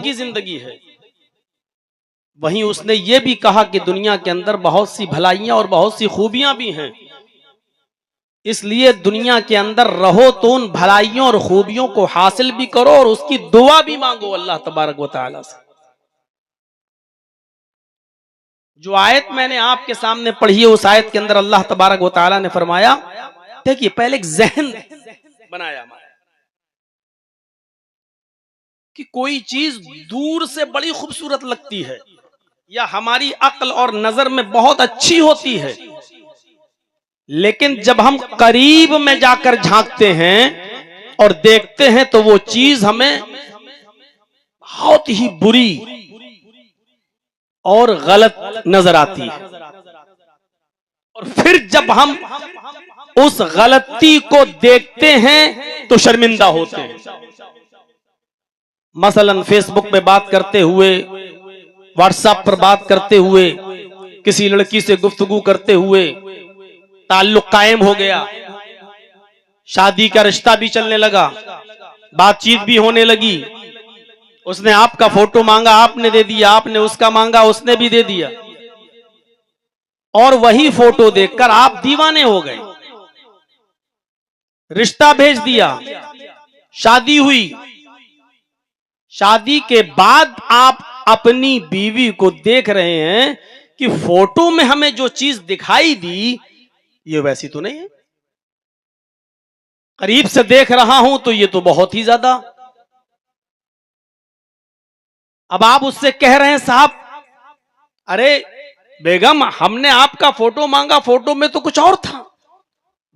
کی زندگی ہے، وہیں اس نے یہ بھی کہا کہ دنیا کے اندر بہت سی بھلائیاں اور بہت سی خوبیاں بھی ہیں، اس لیے دنیا کے اندر رہو تو ان بھلائیوں اور خوبیوں کو حاصل بھی کرو اور اس کی دعا بھی مانگو اللہ تبارک و تعالی سے۔ جو آیت میں نے آپ کے سامنے پڑھی ہے اس آیت کے اندر اللہ تبارک و تعالی نے فرمایا، دیکھیے پہلے ایک ذہن بنایا ہمارا کہ کوئی چیز دور سے بڑی خوبصورت لگتی ہے یا ہماری عقل اور نظر میں بہت اچھی ہوتی ہے، لیکن جب ہم قریب میں جا کر جھانکتے ہیں اور دیکھتے ہیں تو وہ چیز ہمیں بہت ہی بری اور غلط نظر آتی ہے، اور پھر جب ہم اس غلطی کو دیکھتے ہیں تو شرمندہ ہوتے ہیں۔ مثلا فیس بک پہ بات کرتے ہوئے، واٹس ایپ پر بات کرتے ہوئے، کسی لڑکی سے گفتگو کرتے ہوئے تعلق قائم ہو گیا، شادی کا رشتہ بھی چلنے لگا، بات چیت بھی ہونے لگی، اس نے آپ کا فوٹو مانگا آپ نے دے دیا، آپ نے اس کا مانگا اس نے بھی دے دیا، اور وہی فوٹو دیکھ کر آپ دیوانے ہو گئے، رشتہ بھیج دیا، شادی ہوئی، شادی کے بعد آپ اپنی بیوی کو دیکھ رہے ہیں کہ فوٹو میں ہمیں جو چیز دکھائی دی یہ ویسی تو نہیں ہے، قریب سے دیکھ رہا ہوں تو یہ تو بہت ہی زیادہ۔ اب آپ اس سے کہہ رہے ہیں صاحب ارے بیگم ہم نے آپ کا فوٹو مانگا، فوٹو میں تو کچھ اور تھا،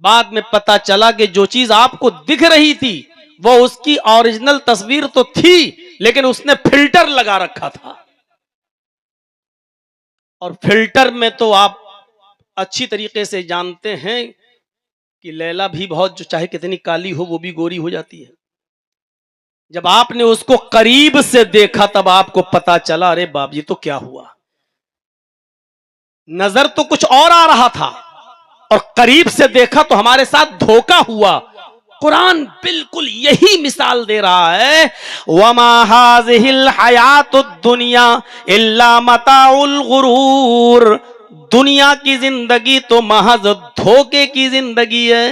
بعد میں پتا چلا کہ جو چیز آپ کو دکھ رہی تھی وہ اس کی اوریجنل تصویر تو تھی لیکن اس نے فلٹر لگا رکھا تھا، اور فلٹر میں تو آپ اچھی طریقے سے جانتے ہیں کہ لیلا بھی بہت جو چاہے کتنی کالی ہو وہ بھی گوری ہو جاتی ہے۔ جب آپ نے اس کو قریب سے دیکھا تب آپ کو پتا چلا ارے باپ یہ تو کیا ہوا، نظر تو کچھ اور آ رہا تھا اور قریب سے دیکھا تو ہمارے ساتھ دھوکا ہوا۔ قرآن بالکل یہی مثال دے رہا ہے، وَمَا هَٰذِهِ الْحَيَاةُ الدُّنْيَا إِلَّا مَتَاعُ الْغُرُورِ، دنیا کی زندگی تو محض دھوکے کی زندگی ہے،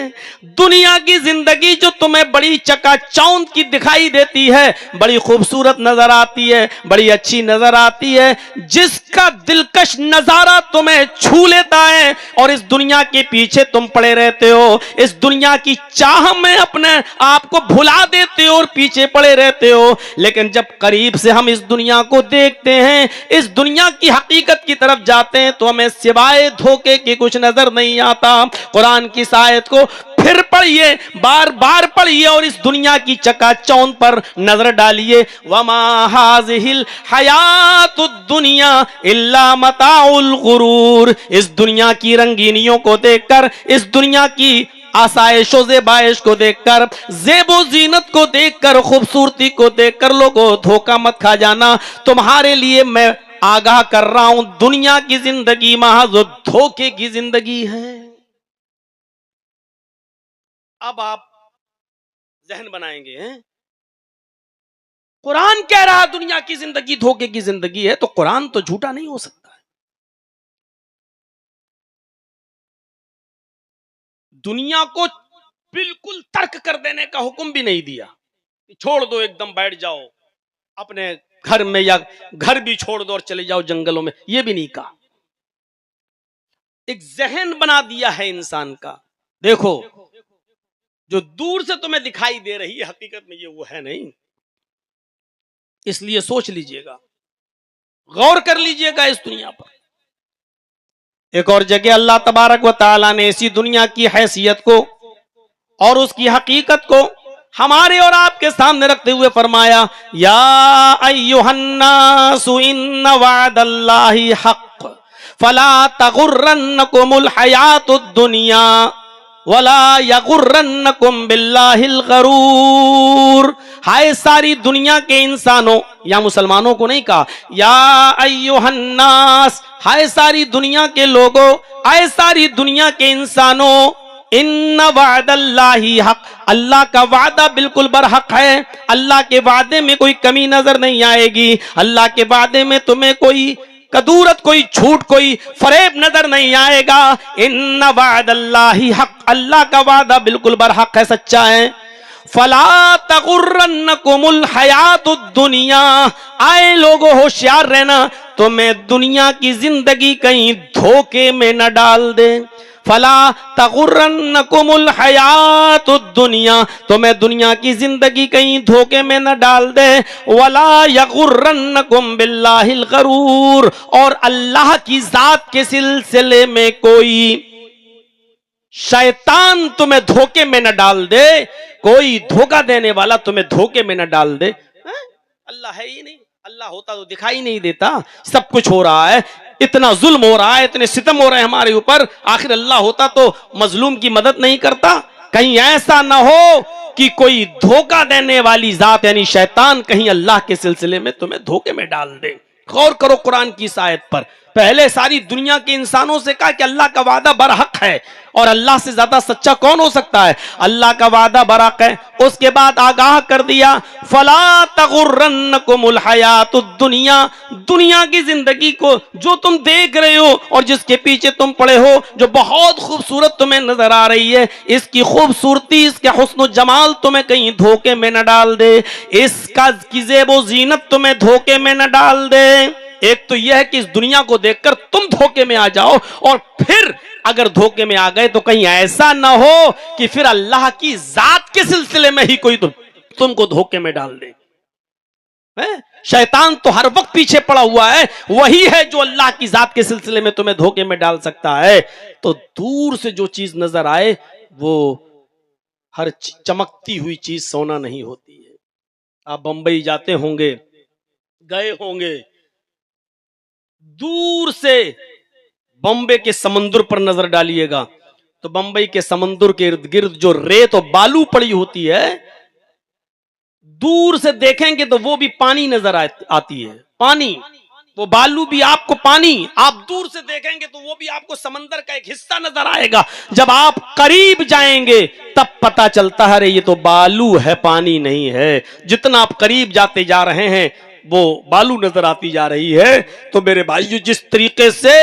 دنیا کی زندگی جو تمہیں بڑی چکا چوند کی دکھائی دیتی ہے، بڑی خوبصورت نظر آتی ہے، بڑی اچھی نظر آتی ہے، جس کا دلکش نظارہ تمہیں چھو لیتا ہے اور اس دنیا کے پیچھے تم پڑے رہتے ہو، اس دنیا کی چاہ میں اپنے آپ کو بھلا دیتے ہو اور پیچھے پڑے رہتے ہو، لیکن جب قریب سے ہم اس دنیا کو دیکھتے ہیں، اس دنیا کی حقیقت کی طرف جاتے ہیں تو ہمیں سوائے دھوکے کی کچھ نظر نہیں آتا۔ قرآن کی اس آیت کو پھر پڑھیے، بار بار پڑھیے اور اس دنیا کی چکا چوند پر نظر ڈالیے۔ وَمَا هَٰذِهِ الْحَيَاةُ الدُّنْيَا إِلَّا مَتَاعُ الْغُرُورِ، اس دنیا کی رنگینیوں کو دیکھ کر، اس دنیا کی آسائش و زیبائش کو دیکھ کر، زیب و زینت کو دیکھ کر، خوبصورتی کو دیکھ کر لوگوں دھوکہ مت کھا جانا، تمہارے لیے میں آگاہ کر رہا ہوں دنیا کی زندگی محض دھوکے کی زندگی ہے۔ اب آپ ذہن بنائیں گے قرآن کہہ رہا دنیا کی زندگی دھوکے کی زندگی ہے تو قرآن تو جھوٹا نہیں ہو سکتا ہے۔ دنیا کو بالکل ترک کر دینے کا حکم بھی نہیں دیا، چھوڑ دو ایک دم بیٹھ جاؤ اپنے گھر میں یا گھر بھی چھوڑ دو اور چلے جاؤ جنگلوں میں، یہ بھی نہیں کہا۔ ایک ذہن بنا دیا ہے انسان کا، دیکھو جو دور سے تمہیں دکھائی دے رہی ہے حقیقت میں یہ وہ ہے نہیں، اس لیے سوچ لیجئے گا، غور کر لیجئے گا اس دنیا پر۔ ایک اور جگہ اللہ تبارک و تعالی نے اسی دنیا کی حیثیت کو اور اس کی حقیقت کو ہمارے اور آپ کے سامنے رکھتے ہوئے فرمایا، یا ایھا الناس ان وعد اللہ حق فلا تغرنکم الحیاۃ الدنیا ولا یغرنکم باللہ الغرور۔ ہائے ساری دنیا کے انسانوں، یا مسلمانوں کو نہیں کہا، یا ایھا الناس، ہائے ساری دنیا کے لوگوں، ہائے ساری دنیا کے انسانوں، ان وعد اللہ حق، اللہ کا وعدہ بالکل برحق ہے، اللہ کے وعدے میں کوئی کمی نظر نہیں آئے گی، اللہ کے وعدے میں تمہیں کوئی کدورت، کوئی جھوٹ، کوئی فریب نظر نہیں آئے گا۔ ان وعد اللہ حق، اللہ کا وعدہ بالکل برحق ہے، سچا ہے۔ فلا تغرنکم الحیات الدنیا، آئے لوگوں ہوشیار رہنا، تمہیں دنیا کی زندگی کہیں دھوکے میں نہ ڈال دے۔ فلا تغرنکم الحیات الدنیا، تمہیں دنیا کی زندگی کہیں دھوکے میں نہ ڈال دے۔ ولا یغرنکم باللہ الغرور، اور اللہ کی ذات کے سلسلے میں کوئی شیطان تمہیں دھوکے میں نہ ڈال دے، کوئی دھوکہ دینے والا تمہیں دھوکے میں نہ ڈال دے۔ اللہ ہے ہی نہیں، اللہ ہوتا تو دکھائی نہیں دیتا، سب کچھ ہو رہا ہے، اتنا ظلم ہو رہا ہے، اتنے ستم ہو رہے ہیں ہمارے اوپر، آخر اللہ ہوتا تو مظلوم کی مدد نہیں کرتا؟ کہیں ایسا نہ ہو کہ کوئی دھوکہ دینے والی ذات یعنی شیطان کہیں اللہ کے سلسلے میں تمہیں دھوکے میں ڈال دے۔ غور کرو قرآن کی اس آیت پر، پہلے ساری دنیا کے انسانوں سے کہا کہ اللہ کا وعدہ برحق ہے، اور اللہ سے زیادہ سچا کون ہو سکتا ہے؟ اللہ کا وعدہ برحق ہے۔ اس کے بعد آگاہ کر دیا فلا تغرنکم الحیات الدنیا، دنیا کی زندگی کو جو تم دیکھ رہے ہو اور جس کے پیچھے تم پڑے ہو، جو بہت خوبصورت تمہیں نظر آ رہی ہے، اس کی خوبصورتی، اس کے حسن و جمال تمہیں کہیں دھوکے میں نہ ڈال دے، اس کا کی زیب و زینت تمہیں دھوکے میں نہ ڈال دے۔ ایک تو یہ ہے کہ اس دنیا کو دیکھ کر تم دھوکے میں آ جاؤ، اور پھر اگر دھوکے میں آ گئے تو کہیں ایسا نہ ہو کہ پھر اللہ کی ذات کے سلسلے میں ہی کوئی تم کو دھوکے میں ڈال دے۔ شیطان تو ہر وقت پیچھے پڑا ہوا ہے، وہی ہے جو اللہ کی ذات کے سلسلے میں تمہیں دھوکے میں ڈال سکتا ہے۔ تو دور سے جو چیز نظر آئے وہ ہر چمکتی ہوئی چیز سونا نہیں ہوتی ہے۔ آپ بمبئی جاتے ہوں گے، گئے ہوں گے، دور سے بمبے کے سمندر پر نظر ڈالیے گا تو بمبئی کے سمندر کے ارد گرد جو ریت اور بالو پڑی ہوتی ہے، دور سے دیکھیں گے تو وہ بھی پانی نظر آتی ہے، پانی، وہ بالو بھی آپ کو پانی، آپ دور سے دیکھیں گے تو وہ بھی آپ کو سمندر کا ایک حصہ نظر آئے گا۔ جب آپ قریب جائیں گے تب پتا چلتا ہے یہ تو بالو ہے، پانی نہیں ہے۔ جتنا آپ قریب جاتے جا رہے ہیں وہ بالو نظر آتی جا رہی ہے۔ تو میرے بھائیو، جس طریقے سے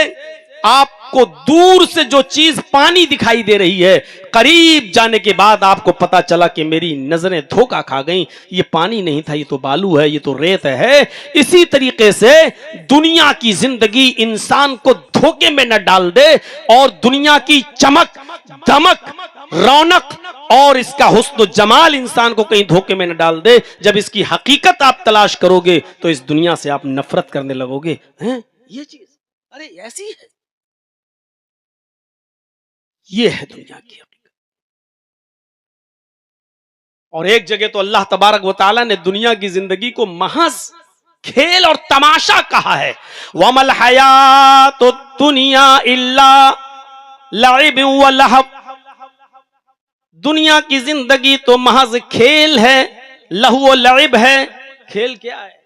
آپ کو دور سے جو چیز پانی دکھائی دے رہی ہے، قریب جانے کے بعد آپ کو پتا چلا کہ میری نظریں دھوکا کھا گئیں، یہ پانی نہیں تھا، یہ تو بالو ہے، یہ تو ریت ہے۔ اسی طریقے سے دنیا کی زندگی انسان کو دھوکے میں نہ ڈال دے، اور دنیا کی چمک، دمک، رونق اور اس کا حسن و جمال انسان کو کہیں دھوکے میں نہ ڈال دے۔ جب اس کی حقیقت آپ تلاش کرو گے تو اس دنیا سے آپ نفرت کرنے لگو گے۔ یہ چیز ارے ایسی ہے، یہ ہے دنیا کی حقیقت۔ اور ایک جگہ تو اللہ تبارک و تعالیٰ نے دنیا کی زندگی کو محض کھیل اور تماشا کہا ہے۔ وَمَا الْحَيَاةُ الدُّنْيَا إِلَّا لَعِبٌ وَلَهْوٌ، دنیا کی زندگی تو محض کھیل ہے، لہو و لعب ہے۔ کھیل کیا ہے؟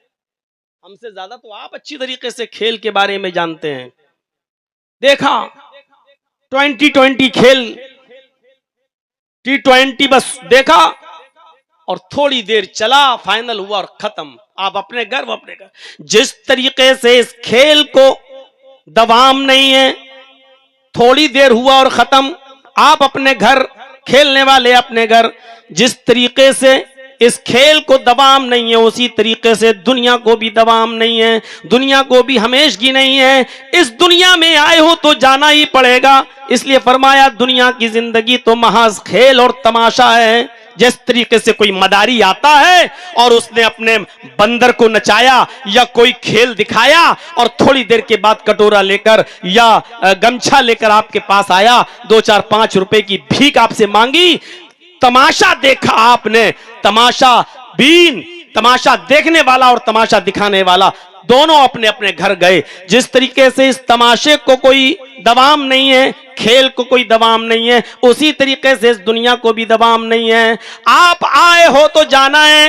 ہم سے زیادہ تو آپ اچھی طریقے سے کھیل کے بارے میں جانتے ہیں۔ دیکھا 2020 کھیل، T20 بس دیکھا اور تھوڑی دیر چلا، فائنل ہوا اور ختم، آپ اپنے گھر وہ اپنے گھر۔ جس طریقے سے اس کھیل کو دوام نہیں ہے، تھوڑی دیر ہوا اور ختم، آپ اپنے گھر، کھیلنے والے اپنے گھر، جس طریقے سے اس کھیل کو دوام نہیں ہے اسی طریقے سے دنیا کو بھی دوام نہیں ہے، دنیا کو بھی ہمیشگی نہیں ہے۔ اس دنیا میں آئے ہو تو جانا ہی پڑے گا، اس لیے فرمایا دنیا کی زندگی تو محض کھیل اور تماشا ہے۔ جس طریقے سے کوئی مداری آتا ہے اور اس نے اپنے بندر کو نچایا یا کوئی کھیل دکھایا اور تھوڑی دیر کے بعد کٹورا لے کر یا گمچھا لے کر آپ کے پاس آیا، 2-4-5 روپے کی بھیک آپ سے مانگی، تماشا دیکھا آپ نے، تماشا بین، تماشا دیکھنے والا اور تماشا دکھانے والا دونوں اپنے اپنے گھر گئے۔ جس طریقے سے اس تماشے کو کوئی دوام نہیں ہے، کھیل کو کوئی دوام نہیں ہے، اسی طریقے سے اس دنیا کو بھی دوام نہیں ہے۔ آپ آئے ہو تو جانا ہے،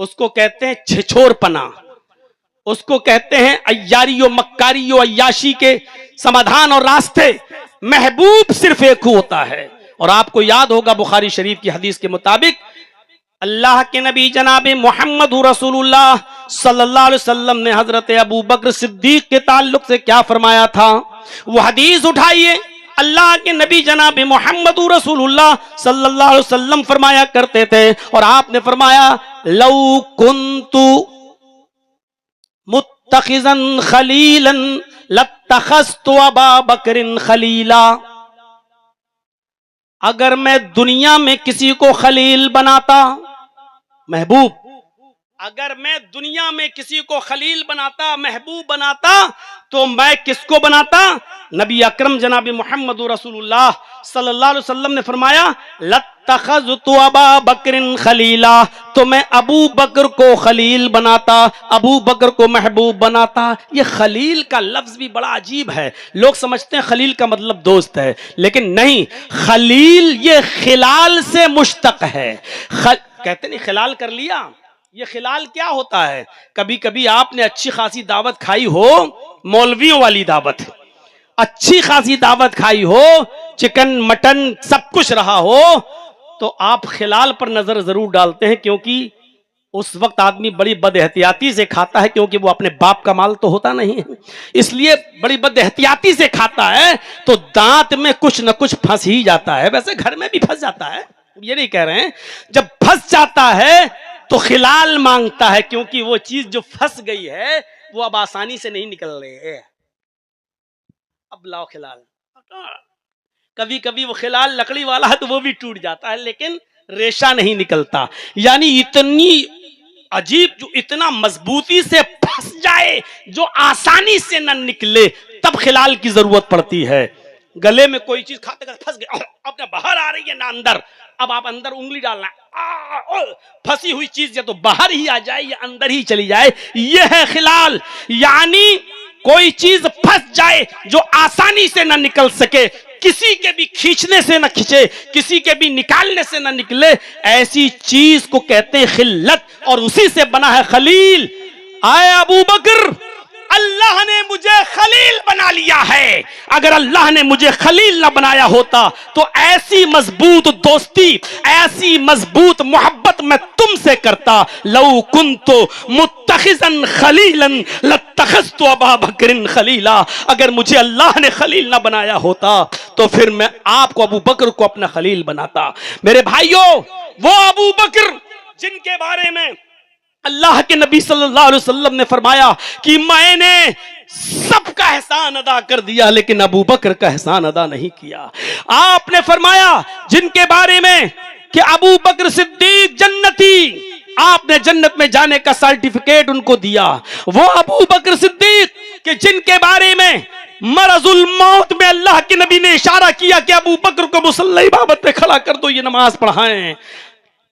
اس کو کہتے ہیں چھچور پنا، اس کو کہتے ہیں عیاری و مکاری و عیاشی کے سمادھان اور راستے۔ محبوب صرف ایک ہوتا ہے، اور آپ کو یاد ہوگا بخاری شریف کی حدیث کے مطابق اللہ کے نبی جناب محمد رسول اللہ صلی اللہ علیہ وسلم نے حضرت ابو بکر صدیق کے تعلق سے کیا فرمایا تھا؟ وہ حدیث اٹھائیے، اللہ کے نبی جناب محمد رسول اللہ صلی اللہ علیہ وسلم فرمایا کرتے تھے، اور آپ نے فرمایا لو کنت متخذا خلیلا لاتخذت ابا بکر خلیلا، اگر میں دنیا میں کسی کو خلیل بناتا، محبوب، اگر میں دنیا میں کسی کو خلیل بناتا، محبوب بناتا، تو میں کس کو بناتا؟ نبی اکرم جناب محمد رسول اللہ صلی اللہ علیہ وسلم نے فرمایا لاتخذت ابا بکر خلیلا، تو میں ابو بکر کو خلیل بناتا، ابو بکر کو محبوب بناتا۔ یہ خلیل کا لفظ بھی بڑا عجیب ہے، لوگ سمجھتے ہیں خلیل کا مطلب دوست ہے، لیکن نہیں، خلیل یہ خلال سے مشتق ہے۔ کہتے نہیں خلال کر لیا، یہ خلال کیا ہوتا ہے؟ کبھی کبھی آپ نے اچھی خاصی دعوت کھائی ہو، مولویوں والی دعوت، اچھی خاصی دعوت کھائی ہو، چکن مٹن سب کچھ رہا ہو، تو آپ خلال پر نظر ضرور ڈالتے ہیں، کیونکہ اس وقت آدمی بڑی بد احتیاطی سے کھاتا ہے، کیونکہ وہ اپنے باپ کا مال تو ہوتا نہیں ہے، اس لیے بڑی بد احتیاطی سے کھاتا ہے، تو دانت میں کچھ نہ کچھ پھنس ہی جاتا ہے، ویسے گھر میں بھی پھنس جاتا ہے، یہ نہیں کہہ رہے ہیں، جب پھنس جاتا ہے تو خلال مانگتا ہے، کیونکہ وہ چیز جو پھنس گئی ہے وہ اب آسانی سے نہیں نکل رہی ہے، اب لاؤ خلال۔ کبھی کبھی وہ خلال لکڑی والا ہے تو وہ بھی ٹوٹ جاتا ہے، لیکن ریشہ نہیں نکلتا، یعنی اتنی عجیب، جو اتنا مضبوطی سے پھنس جائے، جو آسانی سے نہ نکلے، تب خلال کی ضرورت پڑتی ہے۔ گلے میں کوئی چیز کھاتے کھاتے پھنس گئی، اب نہ باہر آ رہی ہے نہ اندر، اب آپ اندر انگلی ڈالنا ہے، پھنسی ہوئی چیز یا تو باہر ہی آ جائے یا اندر ہی چلی جائے، یہ ہے خلال، یعنی کوئی چیز پھنس جائے جو آسانی سے نہ نکل سکے، کسی کے بھی کھینچنے سے نہ کھینچے، کسی کے بھی نکالنے سے نہ نکلے، ایسی چیز کو کہتے ہیں خلت، اور اسی سے بنا ہے خلیل۔ آئے ابو بکر، اللہ نے مجھے خلیل بنا لیا ہے، اگر اللہ نے مجھے خلیل نہ بنایا ہوتا تو ایسی مضبوط دوستی، ایسی مضبوط محبت میں تم سے کرتا۔ لو کنت متخذا خلیلا لاتخذت ابا بکر خلیلا، اگر مجھے اللہ نے خلیل نہ بنایا ہوتا تو پھر میں آپ کو، ابو بکر کو اپنا خلیل بناتا۔ میرے بھائیوں، وہ ابو بکر جن کے بارے میں اللہ کے نبی صلی اللہ علیہ وسلم نے فرمایا کہ میں نے سب کا احسان ادا کر دیا لیکن ابو بکر کا احسان ادا نہیں کیا۔ آپ نے فرمایا جن کے بارے میں کہ ابو بکر صدیق جنتی، آپ نے جنت میں جانے کا سرٹیفکیٹ ان کو دیا، وہ ابو بکر صدیق کہ جن کے بارے میں مرض الموت میں اللہ کے نبی نے اشارہ کیا کہ ابو بکر کو مصلی امامت پہ کھڑا کر دو، یہ نماز پڑھائیں۔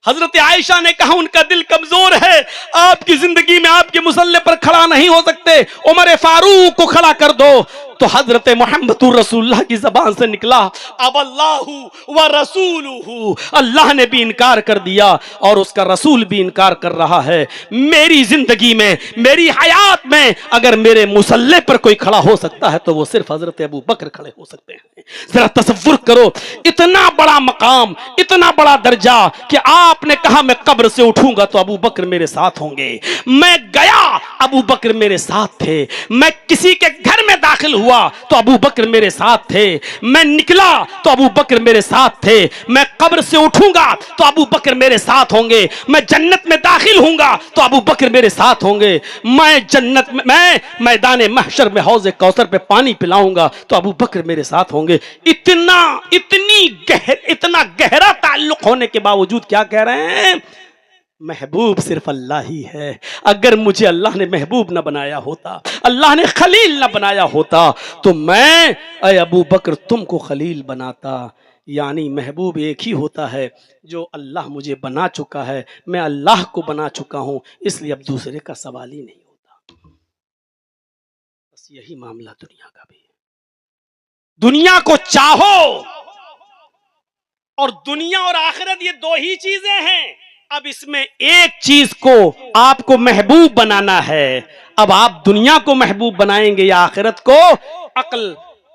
حضرت عائشہ نے کہا ان کا دل کمزور ہے، آپ کی زندگی میں آپ کے مصلی پر کھڑا نہیں ہو سکتے، عمر فاروق کو کھڑا کر دو۔ تو حضرت محمد رسول اللہ کی زبان سے نکلا اب اللہ و رسولہ، اللہ نے بھی انکار کر دیا اور اس کا رسول بھی انکار کر رہا ہے۔ میری زندگی میں، میری حیات میں اگر میرے مصلی پر کوئی کھڑا ہو سکتا ہے تو وہ صرف حضرت ابو بکر کھڑے ہو سکتے ہیں۔ ذرا تصور کرو، اتنا بڑا مقام، اتنا بڑا درجہ کہ آپ نے کہا میں قبر سے اٹھوں گا تو ابو بکر میرے ساتھ ہوں گے، میں گیا ابو بکر میرے ساتھ تھے، میں کسی کے گھر میں داخل ہوا تو ابو بکر میرے ساتھ تھے، میں نکلا تو ابو بکر میرے ساتھ تھے، میں قبر سے اٹھوں گا تو ابو بکر میرے ساتھ ہوں گے، میں جنت میں داخل ہوں گا تو ابو بکر میرے ساتھ ہوں گے، میں جنت میں میدان محشر میں حوض کوثر پہ پانی پلاؤں گا تو ابو بکر میرے ساتھ ہوں گے۔ اتنا گہرا تعلق ہونے کے باوجود کیا کہہ رہے ہیں؟ محبوب صرف اللہ ہی ہے، اگر مجھے اللہ نے محبوب نہ بنایا ہوتا، اللہ نے خلیل نہ بنایا ہوتا تو میں اے ابو بکر تم کو خلیل بناتا۔ یعنی محبوب ایک ہی ہوتا ہے جو اللہ مجھے بنا چکا ہے، میں اللہ کو بنا چکا ہوں، اس لیے اب دوسرے کا سوال ہی نہیں ہوتا۔ بس یہی معاملہ دنیا کا بھی ہے، دنیا کو چاہو، اور دنیا اور آخرت یہ دو ہی چیزیں ہیں، اب اس میں ایک چیز کو آپ کو محبوب بنانا ہے. اب آپ دنیا کو محبوب بنائیں گے یا آخرت کو؟ عقل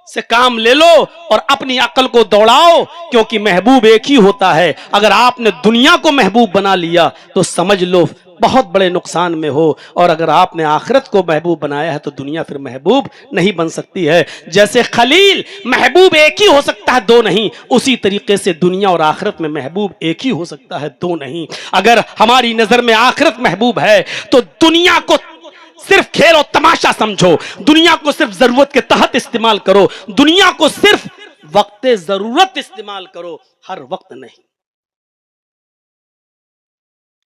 سے کام لے لو اور اپنی عقل کو دوڑاؤ، کیونکہ محبوب ایک ہی ہوتا ہے. اگر آپ نے دنیا کو محبوب بنا لیا تو سمجھ لو بہت بڑے نقصان میں ہو، اور اگر آپ نے آخرت کو محبوب بنایا ہے تو دنیا پھر محبوب نہیں بن سکتی ہے. جیسے خلیل محبوب ایک ہی ہو سکتا ہے، دو نہیں، اسی طریقے سے دنیا اور آخرت میں محبوب ایک ہی ہو سکتا ہے، دو نہیں. اگر ہماری نظر میں آخرت محبوب ہے تو دنیا کو صرف کھیل و تماشا سمجھو، دنیا کو صرف ضرورت کے تحت استعمال کرو، دنیا کو صرف وقت ضرورت استعمال کرو، ہر وقت نہیں.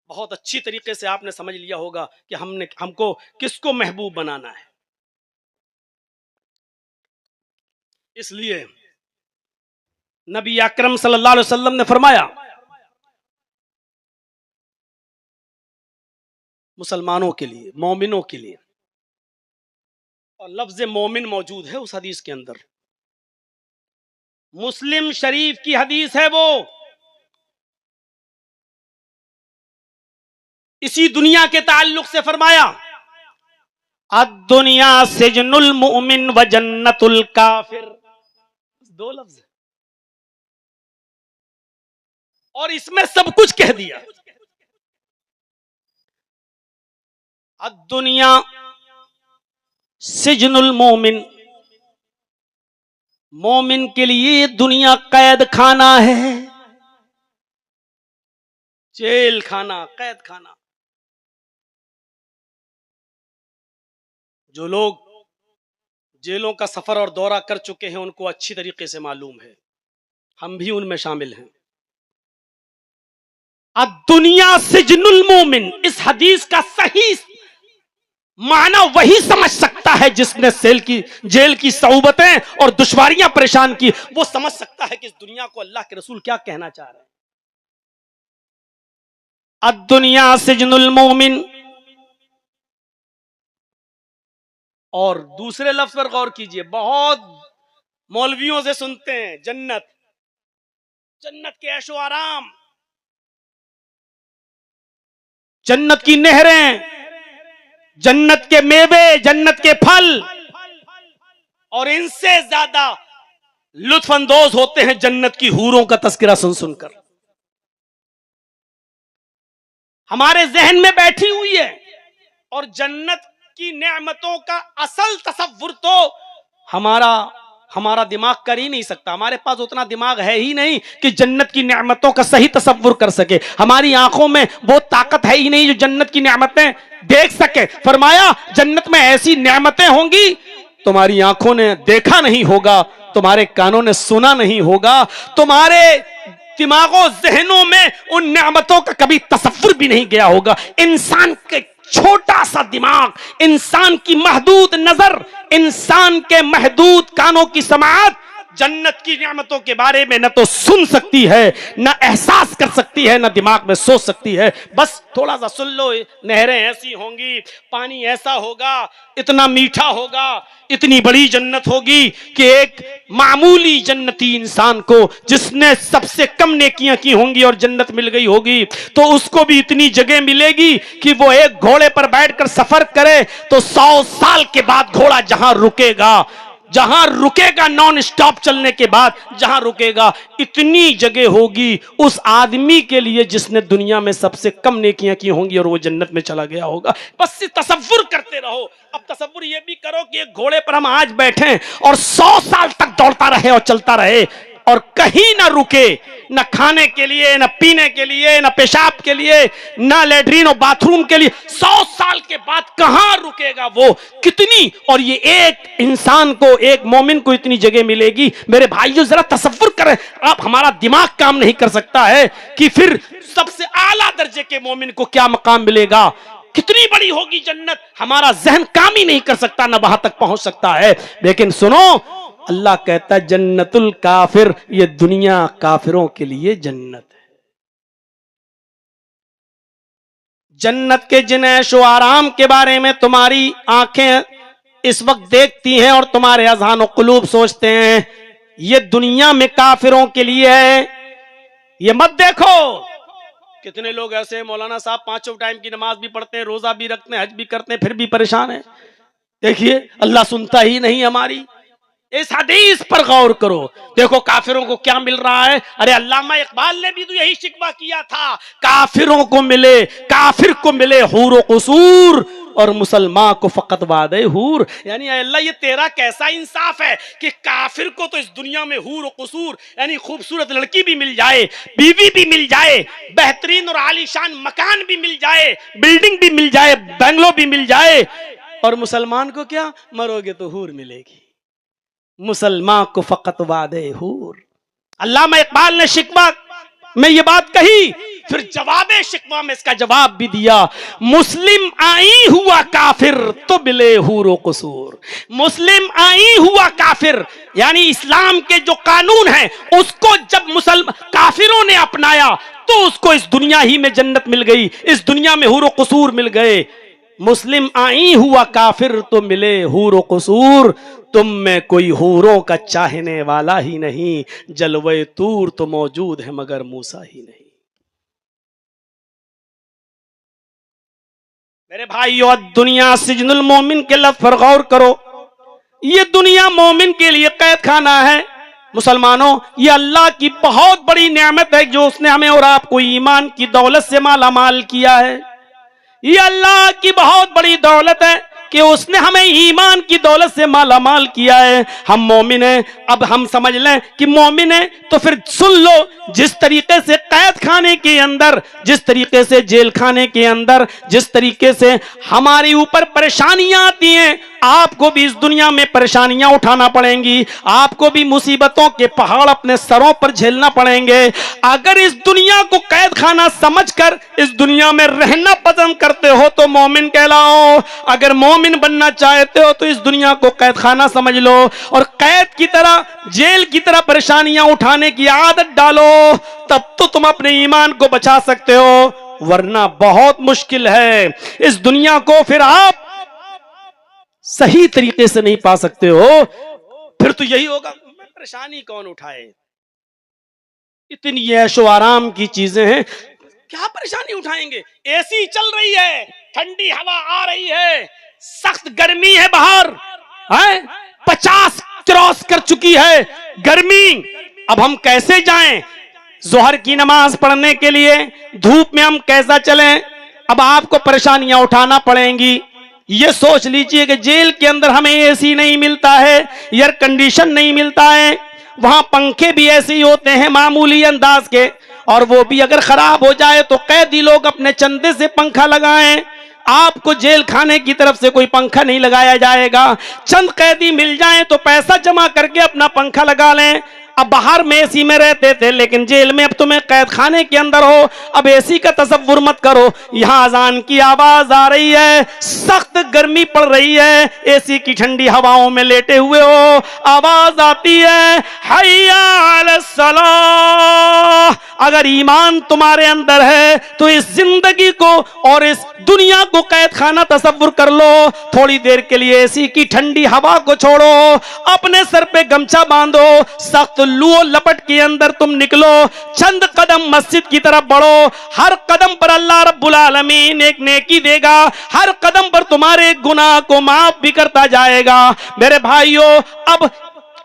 بہت اچھی طریقے سے آپ نے سمجھ لیا ہوگا کہ ہم کو کس کو محبوب بنانا ہے. اس لیے نبی اکرم صلی اللہ علیہ وسلم نے فرمایا مسلمانوں کے لیے، مومنوں کے لیے، اور لفظ مومن موجود ہے اس حدیث کے اندر، مسلم شریف کی حدیث ہے، وہ اسی دنیا کے تعلق سے فرمایا الدنیا سجن المؤمن و جنت الکافر. دو لفظ اور اس میں سب کچھ کہہ دیا. الدنیا سجن المومن، مومن کے لیے دنیا قید خانہ ہے، جیل خانہ، قید خانہ. جو لوگ جیلوں کا سفر اور دورہ کر چکے ہیں ان کو اچھی طریقے سے معلوم ہے، ہم بھی ان میں شامل ہیں. الدنیا سجن المومن، اس حدیث کا صحیح معنی وہی سمجھ سکتا ہے جس نے جیل کی صعوبتیں اور دشواریاں پریشان کی، وہ سمجھ سکتا ہے کہ اس دنیا کو اللہ کے رسول کیا کہنا چاہ رہے ہیں. الدنیا سجن المومن. اور دوسرے لفظ پر غور کیجئے، بہت مولویوں سے سنتے ہیں جنت، جنت کے عیش و آرام، جنت کی نہریں، جنت کے میوے، جنت کے پھل، اور ان سے زیادہ لطف اندوز ہوتے ہیں جنت کی حوروں کا تذکرہ سن سن کر. ہمارے ذہن میں بیٹھی ہوئی ہے، اور جنت کی نعمتوں کا اصل تصور تو ہمارا دماغ کر ہی نہیں سکتا. ہمارے پاس اتنا دماغ ہے ہی نہیں کہ جنت کی نعمتوں کا صحیح تصور کر سکے. ہماری آنکھوں میں وہ طاقت ہے ہی نہیں جو جنت کی نعمتیں دیکھ سکے. فرمایا جنت میں ایسی نعمتیں ہوں گی تمہاری آنکھوں نے دیکھا نہیں ہوگا، تمہارے کانوں نے سنا نہیں ہوگا، تمہارے دماغوں ذہنوں میں ان نعمتوں کا کبھی تصور بھی نہیں گیا ہوگا. انسان کے چھوٹا سا دماغ، انسان کی محدود نظر، انسان کے محدود کانوں کی سماعت جنت کی نعمتوں کے بارے میں نہ تو سن سکتی ہے، نہ احساس کر سکتی ہے، نہ دماغ میں سوچ سکتی ہے. بس تھوڑا سا سن لو، نہریں ایسی ہوں گی، پانی ایسا ہوگا، اتنا میٹھا ہوگا، اتنی بڑی جنت ہوگی کہ ایک معمولی جنتی انسان کو جس نے سب سے کم نیکیاں کی ہوں گی اور جنت مل گئی ہوگی تو اس کو بھی اتنی جگہ ملے گی کہ وہ ایک گھوڑے پر بیٹھ کر سفر کرے تو 100 سال کے بعد گھوڑا جہاں رکے گا نان سٹاپ چلنے کے بعد جہاں رکے گا، اتنی جگہ ہوگی اس آدمی کے لیے جس نے دنیا میں سب سے کم نیکیاں کی ہوں گی اور وہ جنت میں چلا گیا ہوگا. بس تصور کرتے رہو. اب تصور یہ بھی کرو کہ ایک گھوڑے پر ہم آج بیٹھیں اور 100 سال تک دوڑتا رہے اور چلتا رہے اور کہیں نہ رکے، نہ کھانے کے لیے، نہ پینے کے لیے، نہ پیشاب کے لیے، نہ لیٹرین اور باتھ روم کے لیے. 100 سال کے بعد کہاں رکے گا وہ؟ کتنی؟ اور یہ ایک انسان کو، ایک مومن کو اتنی جگہ ملے گی. میرے بھائیو ذرا تصور کریں. آپ ہمارا دماغ کام نہیں کر سکتا ہے کہ پھر سب سے اعلیٰ درجے کے مومن کو کیا مقام ملے گا، کتنی بڑی ہوگی جنت. ہمارا ذہن کام ہی نہیں کر سکتا، نہ وہاں تک پہنچ سکتا ہے. لیکن سنو، اللہ کہتا ہے جنت الکافر، یہ دنیا کافروں کے لیے جنت ہے. جنت کے جن عیش و آرام کے بارے میں تمہاری آنکھیں اس وقت دیکھتی ہیں اور تمہارے اذہان و قلوب سوچتے ہیں یہ دنیا میں کافروں کے لیے ہے، یہ مت دیکھو کتنے لوگ ایسے ہیں مولانا صاحب پانچوں ٹائم کی نماز بھی پڑھتے ہیں, روزہ بھی رکھتے ہیں, حج بھی کرتے ہیں, پھر بھی پریشان ہیں. دیکھیے اللہ سنتا ہی نہیں ہماری. اس حدیث پر غور کرو, دیکھو کافروں کو کیا مل رہا ہے. ارے علامہ اقبال نے بھی تو یہی شکوہ کیا تھا, کافروں کو ملے, کافر کو ملے حور و قصور اور مسلمان کو فقط وعدے حور. یعنی اے اللہ یہ تیرا کیسا انصاف ہے کہ کافر کو تو اس دنیا میں حور و قصور یعنی خوبصورت لڑکی بھی مل جائے, بیوی بھی مل جائے, بہترین اور عالی شان مکان بھی مل جائے, بلڈنگ بھی مل جائے, بنگلو بھی مل جائے, اور مسلمان کو کیا, مرو گے تو حور ملے گی, مسلمان کو فقط وعدے حور. علامہ اقبال نے شکوہ میں یہ بات کہی, پھر جواب شکوہ میں اس کا جواب بھی دیا, مسلم آئی ہوا کافر تو ملے حور و قصور. مسلم آئی ہوا کافر یعنی اسلام کے جو قانون ہیں اس کو جب کافروں نے اپنایا تو اس کو اس دنیا ہی میں جنت مل گئی, اس دنیا میں حور و قصور مل گئے. مسلم آئی ہوا کافر تو ملے حور و قصور, تم میں کوئی حوروں کا چاہنے والا ہی نہیں, جلوے طور تو موجود ہے مگر موسیٰ ہی نہیں. میرے بھائیو دنیا سجن المومن کے لفظ پر غور کرو, یہ دنیا مومن کے لیے قید خانہ ہے. مسلمانوں یہ اللہ کی بہت بڑی نعمت ہے جو اس نے ہمیں اور آپ کو ایمان کی دولت سے مالا مال کیا ہے. یہ اللہ کی بہت بڑی دولت ہے کہ اس نے ہمیں ایمان کی دولت سے مالا مال کیا ہے. ہم مومن ہیں, اب ہم سمجھ لیں کہ مومن ہیں تو پھر سن لو, جس طریقے سے قید خانے کے اندر, جس طریقے سے جیل خانے کے اندر, جس طریقے سے ہماری اوپر پریشانیاں آتی ہیں, آپ کو بھی اس دنیا میں پریشانیاں اٹھانا پڑیں گی, آپ کو بھی مصیبتوں کے پہاڑ اپنے سروں پر جھیلنا پڑیں گے. اگر اس دنیا کو قید خانہ سمجھ کر اس دنیا میں رہنا پسند کرتے ہو تو مومن کہلاؤ, اگر مومن بننا چاہتے ہو تو اس دنیا کو قید خانہ سمجھ لو اور قید کی طرح, جیل کی طرح پریشانیاں اٹھانے کی عادت ڈالو, تب تو تم اپنے ایمان کو بچا سکتے ہو, ورنہ بہت مشکل ہے. اس دنیا کو پھر آپ صحیح طریقے سے نہیں پا سکتے ہو. پھر تو یہی ہوگا, پریشانی کون اٹھائے, اتنی عیش و آرام کی چیزیں ہیں, کیا پریشانی اٹھائیں گے. اے سی چل رہی ہے, ٹھنڈی ہوا آ رہی ہے, سخت گرمی ہے باہر, 50 کراس کر چکی ہے گرمی, اب ہم کیسے جائیں ظہر کی نماز پڑھنے کے لیے, دھوپ میں ہم کیسا چلیں. اب آپ کو پریشانیاں اٹھانا پڑیں گی. یہ سوچ لیجئے کہ جیل کے اندر ہمیں اے سی نہیں ملتا ہے, ایئر کنڈیشن نہیں ملتا ہے, وہاں پنکھے بھی ایسے ہی ہوتے ہیں معمولی انداز کے, اور وہ بھی اگر خراب ہو جائے تو قیدی لوگ اپنے چندے سے پنکھا لگائیں. آپ کو جیل کھانے کی طرف سے کوئی پنکھا نہیں لگایا جائے گا. چند قیدی مل جائیں تو پیسہ جمع کر کے اپنا پنکھا لگا لیں. اب باہر میں اے سی میں رہتے تھے لیکن جیل میں اب تمہیں قید خانے کے اندر ہو, اب اے سی کا تصور مت کرو. یہاں اذان کی آواز آ رہی ہے, سخت گرمی پڑ رہی ہے, اے سی کی ٹھنڈی ہواؤں میں لیٹے ہوئے ہو, آواز آتی ہے حی علی الصلاۃ. اگر ایمان تمہارے اندر ہے تو اس زندگی کو اور اس دنیا کو قید خانہ تصور کر لو. تھوڑی دیر کے لیے اے سی کی ٹھنڈی ہوا کو چھوڑو, اپنے سر پہ گمچھا باندھو, سخت لو لپٹ کے اندر تم نکلو, چند قدم مسجد کی طرف بڑھو. ہر قدم پر اللہ رب العالمین ایک نیکی دے گا, ہر قدم پر تمہارے گناہ کو معاف بھی کرتا جائے گا. میرے بھائیو اب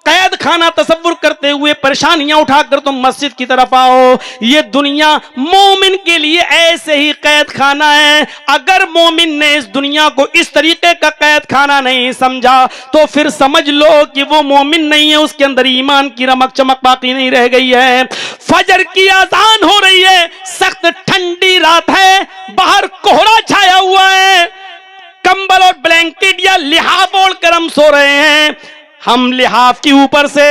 قید خانہ تصور کرتے ہوئے پریشانیاں اٹھا کر تم مسجد کی طرف آؤ. یہ دنیا مومن کے لیے ایسے ہی قید خانہ ہے. اگر مومن نے اس دنیا کو اس طریقے کا قید خانہ نہیں سمجھا تو پھر سمجھ لو کہ وہ مومن نہیں ہے, اس کے اندر ایمان کی رمق چمک باقی نہیں رہ گئی ہے. فجر کی اذان ہو رہی ہے, سخت ٹھنڈی رات ہے, باہر کوہرا چھایا ہوا ہے, کمبل اور بلینکٹ یا لحاف اوڑھ کر ہم سو رہے ہیں. ہم لحاف کے اوپر سے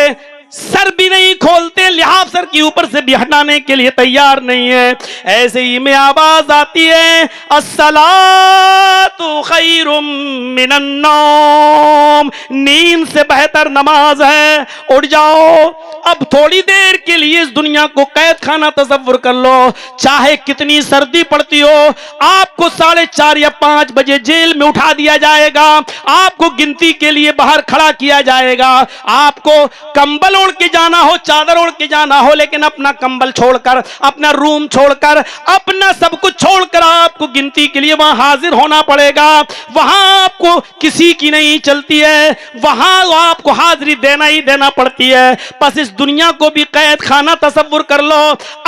سر بھی نہیں کھولتے, لحاف سر کے اوپر سے بھی ہٹانے کے لیے تیار نہیں ہے. ایسے ہی میں آواز آتی ہے الصلاۃ خیر من النوم, نیند سے بہتر نماز ہے, اٹھ جاؤ. اب تھوڑی دیر کے لیے اس دنیا کو قید خانہ تصور کر لو, چاہے کتنی سردی پڑتی ہو, آپ کو 4:30 یا 5 بجے جیل میں اٹھا دیا جائے گا, آپ کو گنتی کے لیے باہر کھڑا کیا جائے گا, آپ کو کمبل اوڑھ کے جانا ہو، چادر اوڑھ کے جانا ہو، لیکن اپنا کمبل چھوڑ کر، اپنا روم چھوڑ کر، اپنا سب کچھ چھوڑ کر آپ کو گنتی کے لیے وہاں حاضر ہونا پڑے گا. وہاں آپ کو کسی کی نہیں چلتی ہے، وہاں آپ کو حاضری دینا ہی دینا پڑتی ہے. بس اس دنیا کو بھی قید خانہ تصور کر لو.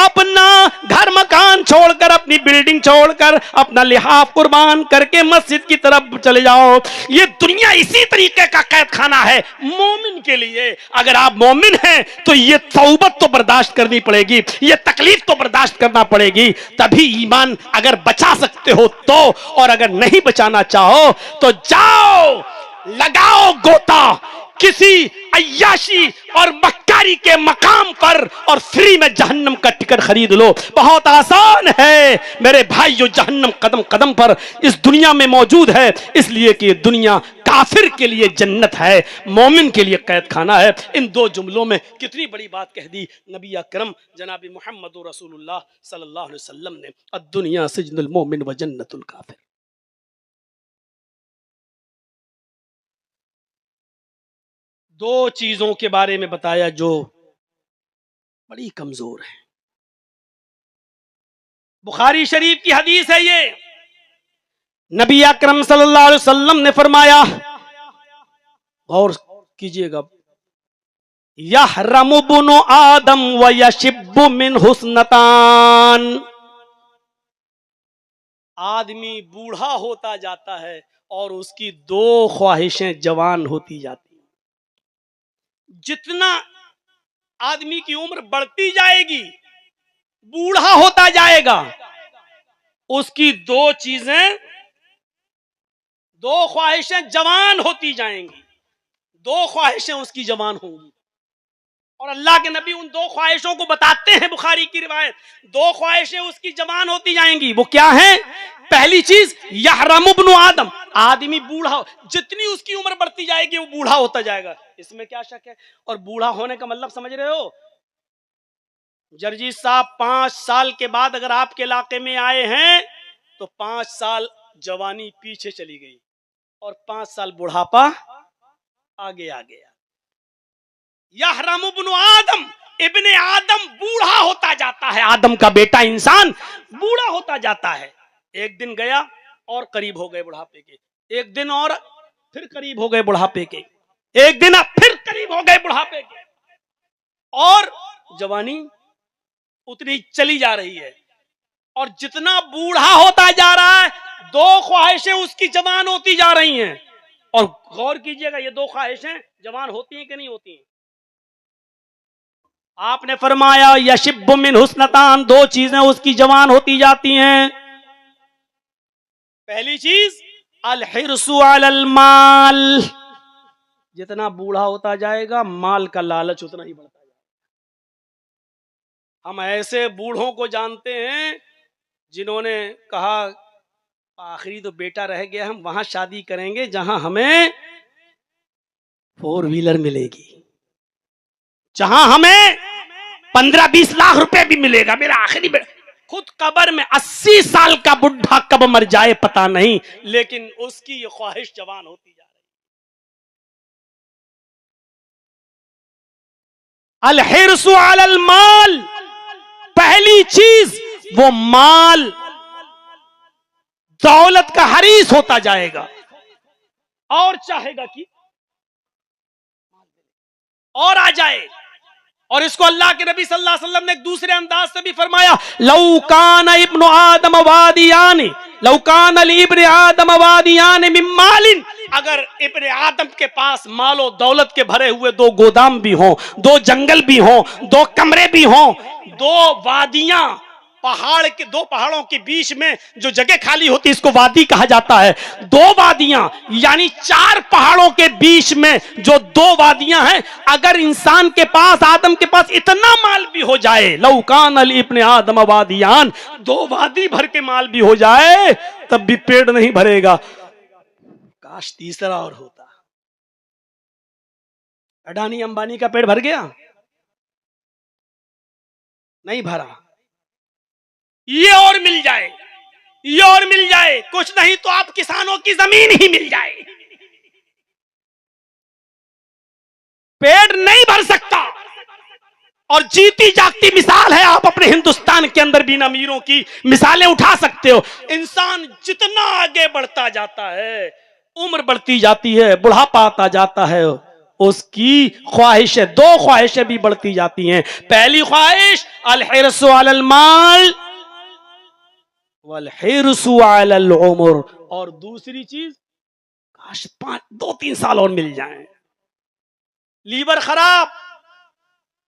اپنا گھر مکان چھوڑ کر، اپنی بلڈنگ چھوڑ کر، اپنا لحاف قربان کر کے مسجد کی طرف چلے جاؤ. یہ دنیا اسی طریقے کا قید خانہ ہے مومن کے لیے. اگر آپ مومن ہیں تو یہ صعوبت تو برداشت کرنی پڑے گی، یہ تکلیف تو برداشت کرنا پڑے گی. تبھی ایمان اگر بچا سکتے ہو تو، اور اگر نہیں بچانا چاہو تو جاؤ لگاؤ گوتا کسی عیاشی اور مکاری کے مقام پر، اور فری میں جہنم کا ٹکٹ خرید لو. بہت آسان ہے میرے بھائی، جو جہنم قدم قدم پر اس دنیا میں موجود ہے، اس لیے کہ یہ دنیا کافر کے لیے جنت ہے، مومن کے لیے قید خانہ ہے. ان دو جملوں میں کتنی بڑی بات کہہ دی نبی اکرم جناب محمد رسول اللہ صلی اللہ علیہ وسلم نے. الدنیا سجن المومن و جنت الکافر. دو چیزوں کے بارے میں بتایا جو بڑی کمزور ہے. بخاری شریف کی حدیث ہے یہ. نبی اکرم صلی اللہ علیہ وسلم نے فرمایا، غور کیجئے گا، یحرم ابن آدم ویشب من حسنتان. آدمی بوڑھا ہوتا جاتا ہے اور اس کی دو خواہشیں جوان ہوتی جاتی. جتنا آدمی کی عمر بڑھتی جائے گی، بوڑھا ہوتا جائے گا، اس کی دو چیزیں، دو خواہشیں جوان ہوتی جائیں گی. دو خواہشیں اس کی جوان ہوں گی. اور اللہ کے نبی ان دو خواہشوں کو بتاتے ہیں، بخاری کی روایت. دو خواہشیں اس کی جوان ہوتی جائیں گی. وہ کیا ہیں؟ پہلی چیز، یحرم ابن آدم، آدمی بوڑھا، جتنی اس کی عمر بڑھتی جائے گی وہ بوڑھا ہوتا جائے گا، اس میں کیا شک ہے. اور بوڑھا ہونے کا مطلب سمجھ رہے ہو؟ جرجی صاحب 5 سال کے بعد اگر آپ کے علاقے میں آئے ہیں تو 5 سال جوانی پیچھے چلی گئی اور 5 سال بڑھاپا آگے آ گیا. یحرم ابن آدم، ابن آدم بوڑھا ہوتا جاتا ہے. آدم کا بیٹا انسان بوڑھا ہوتا جاتا ہے. ایک دن گیا اور قریب ہو گئے بڑھاپے کے، ایک دن اور پھر قریب ہو گئے بڑھاپے کے، ایک دن پھر قریب ہو گئے بڑھاپے کے، اور جوانی اتنی چلی جا رہی ہے. اور جتنا بوڑھا ہوتا جا رہا ہے، دو خواہشیں اس کی جوان ہوتی جا رہی ہیں. اور غور کیجئے گا، یہ دو خواہشیں جوان ہوتی ہیں کہ نہیں ہوتی ہیں؟ آپ نے فرمایا یشب من حسنتان، دو چیزیں اس کی جوان ہوتی جاتی ہیں. پہلی چیز الحرص علی المال، جتنا بوڑھا ہوتا جائے گا مال کا لالچ اتنا ہی بڑھتا جائے گا. ہم ایسے بوڑھوں کو جانتے ہیں جنہوں نے کہا آخری تو بیٹا رہ گیا، ہم وہاں شادی کریں گے جہاں ہمیں 4 ویلر ملے گی، جہاں ہمیں 15-20 لاکھ روپے بھی ملے گا. میرا آخری خود قبر میں 80 سال کا بڈھا کب مر جائے پتا نہیں، لیکن اس کی یہ خواہش جوان ہوتی جا رہی. الحرص علی المال، پہلی چیز وہ مال دولت کا حریص ہوتا جائے گا اور چاہے گا کہ اور آ جائے. اور اس کو اللہ کے نبی صلی اللہ علیہ وسلم نے ایک دوسرے انداز سے بھی فرمایا، لو کان ابن آدم وادیان، لو کان لابن آدم وادیان من مال، اگر ابن آدم کے پاس مال و دولت کے بھرے ہوئے 2 گودام بھی ہوں، 2 جنگل بھی ہوں، 2 کمرے بھی ہوں، 2 وادیاں، پہاڑ کے 2 پہاڑوں کے بیچ میں جو جگہ خالی ہوتی ہے اس کو وادی کہا جاتا ہے. 2 وادیاں یعنی 4 پہاڑوں کے بیچ میں جو 2 وادیاں ہیں، اگر انسان کے پاس، آدم کے پاس اتنا مال بھی ہو جائے، لو کان لابن آدم وادیان، 2 وادی بھر کے مال بھی ہو جائے تب بھی پیٹ نہیں بھرے گا. کاش تیسرا اور ہوتا. اڈانی امبانی کا پیٹ بھر گیا؟ نہیں بھرا. یہ اور مل جائے، یہ اور مل جائے، کچھ نہیں تو آپ کسانوں کی زمین ہی مل جائے. پیٹ نہیں بھر سکتا اور جیتی جاگتی مثال ہے. آپ اپنے ہندوستان کے اندر بھی امیروں کی مثالیں اٹھا سکتے ہو. انسان جتنا آگے بڑھتا جاتا ہے، عمر بڑھتی جاتی ہے، بڑھاپا آتا جاتا ہے، اس کی خواہشیں، دو خواہشیں بھی بڑھتی جاتی ہیں. پہلی خواہش الحرص علی المال والحرص علی العمر، اور دوسری چیز کاش 2-3 سال اور مل جائیں. لیور خراب،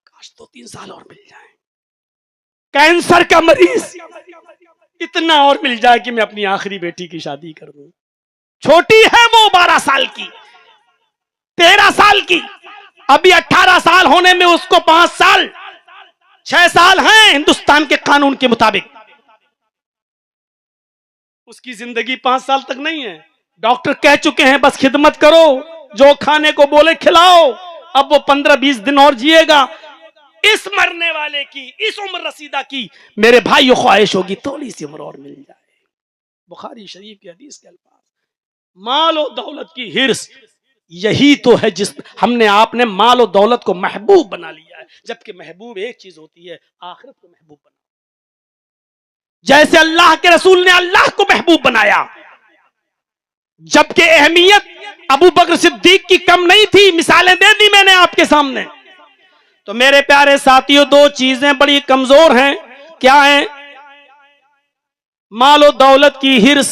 کاش 2-3 سال اور مل جائیں. کینسر کا مریض، اتنا اور مل جائے کہ میں اپنی آخری بیٹی کی شادی کر دوں. چھوٹی ہے وہ 12 سال کی، 13 سال کی، ابھی 18 سال ہونے میں اس کو 5 سال 6 سال ہیں ہندوستان کے قانون کے مطابق. اس کی زندگی 5 سال تک نہیں ہے. ڈاکٹر کہہ چکے ہیں بس خدمت کرو، جو کھانے کو بولے کھلاؤ. اب وہ 15-20 دن اور جیے گا. اس مرنے والے کی، اس عمر رسیدہ کی میرے بھائیو خواہش ہوگی تھوڑی سی عمر اور مل جائے. بخاری شریف کی حدیث کے الفاظ، مال و دولت کی ہرس، یہی تو ہے جس ہم نے آپ نے مال و دولت کو محبوب بنا لیا ہے. جبکہ محبوب ایک چیز ہوتی ہے، آخرت کو محبوب بنا. جیسے اللہ کے رسول نے اللہ کو محبوب بنایا، جبکہ اہمیت ابو بکر صدیق کی کم نہیں تھی. مثالیں دے دی میں نے آپ کے سامنے. تو میرے پیارے ساتھیوں، 2 چیزیں بڑی کمزور ہیں. کیا ہیں؟ مال و دولت کی ہرس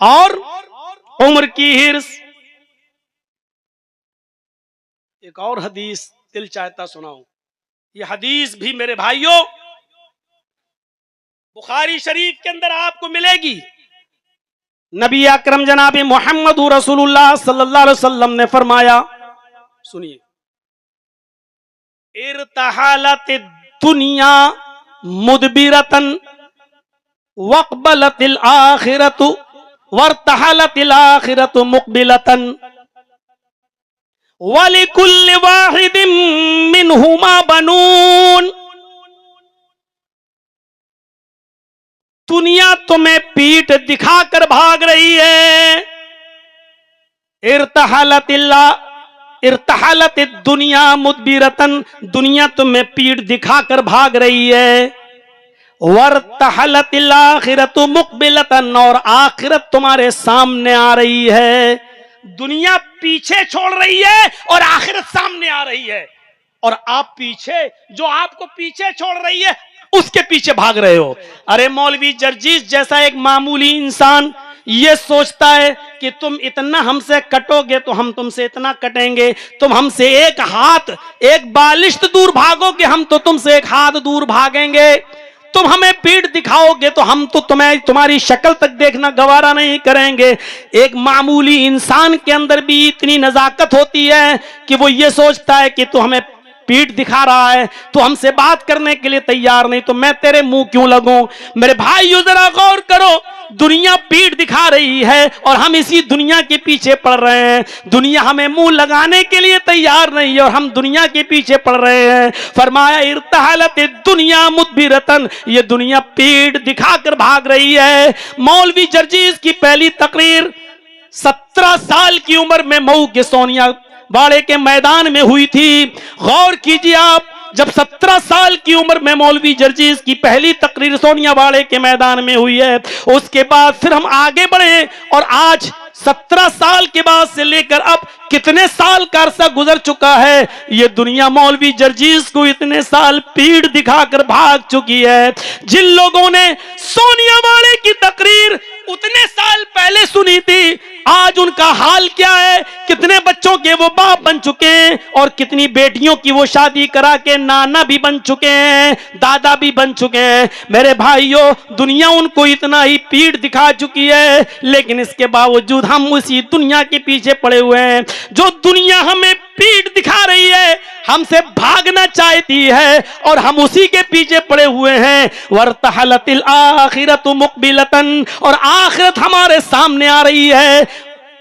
اور عمر کی ہرس. ایک اور حدیث دل چاہتا سناؤں. یہ حدیث بھی میرے بھائیوں بخاری شریف کے اندر آپ کو ملے گی. نبی اکرم جناب محمد رسول اللہ صلی اللہ علیہ وسلم نے فرمایا، سنیے، ارتحلت الدنیا مدبرتن واقبلت الآخرت وارتحلت الآخرت مقبلتن وَلِكُلِّ وَاحِدٍ مِّنْهُمَا بَنُونَ. دنیا تمہیں پیٹ دکھا کر بھاگ رہی ہے. ارتحلت الدنیا مدبرتن، دنیا تمہیں پیٹ دکھا کر بھاگ رہی ہے. وارتحلت الآخرت مقبلتن، اور آخرت تمہارے سامنے آ رہی ہے. دنیا پیچھے چھوڑ رہی ہے اور آخرت سامنے آ رہی ہے، اور آپ پیچھے، جو آپ کو پیچھے چھوڑ رہی ہے اس کے پیچھے بھاگ رہے ہو. ارے مولوی جرجیس جیسا ایک معمولی انسان یہ سوچتا ہے کہ تم اتنا ہم سے کٹو گے تو ہم تم سے اتنا کٹیں گے. تم ہم سے ایک ہاتھ، ایک بالشت دور بھاگو گے، ہم تو تم سے ایک ہاتھ دور بھاگیں گے. تم ہمیں پیٹ دکھاؤ گے تو ہم تو تمہاری شکل تک دیکھنا گوارا نہیں کریں گے. ایک معمولی انسان کے اندر بھی اتنی نزاکت ہوتی ہے کہ وہ یہ سوچتا ہے کہ تو ہمیں پیٹ دکھا رہا ہے، تو ہم سے بات کرنے کے لیے تیار نہیں، تو میں تیرے منہ کیوں لگوں. میرے بھائیو ذرا غور کرو، دنیا پیٹ دکھا رہی ہے اور ہم اسی دنیا کے پیچھے پڑ رہے ہیں. دنیا ہمیں منہ لگانے کے لیے تیار نہیں اور ہم دنیا کے پیچھے پڑ رہے ہیں. فرمایا ارتحلت الدنیا مدبرتن، یہ دنیا پیٹ دکھا کر بھاگ رہی ہے. مولوی جرجیس کی پہلی تقریر 17 سال کی عمر میں مئو کے سونیا باڑے کے میدان میں ہوئی تھی. غور کیجئے آپ، جب 17 سال کی عمر میں مولوی جرجیس کی پہلی تقریر سونیا باڑے کے میدان میں ہوئی ہے، اس کے بعد پھر ہم آگے بڑھے اور آج 17 سال کے بعد سے لے کر اب کتنے سال کا عرصہ گزر چکا ہے. یہ دنیا مولوی جرجیس کو اتنے سال پیٹ دکھا کر بھاگ چکی ہے. جن لوگوں نے سونیا باڑے کی تقریر اتنے سال پہلے سنی تھی، آج ان کا حال کیا ہے؟ کتنے بچوں کے وہ باپ بن چکے ہیں اور کتنی بیٹیوں کی وہ شادی کرا کے نانا بھی بن چکے ہیں، دادا بھی بن چکے ہیں. میرے بھائیوں، دنیا ان کو اتنا ہی پیٹ دکھا چکی ہے، لیکن اس کے باوجود ہم اسی دنیا کے پیچھے پڑے ہوئے ہیں. جو دنیا ہمیں پیٹ دکھا رہی ہے، ہم سے بھاگنا چاہتی ہے اور ہم اسی کے پیچھے پڑے ہوئے ہیں. وارتحلت الآخرت مقبلتن، اور آخرت ہمارے سامنے آ رہی ہے.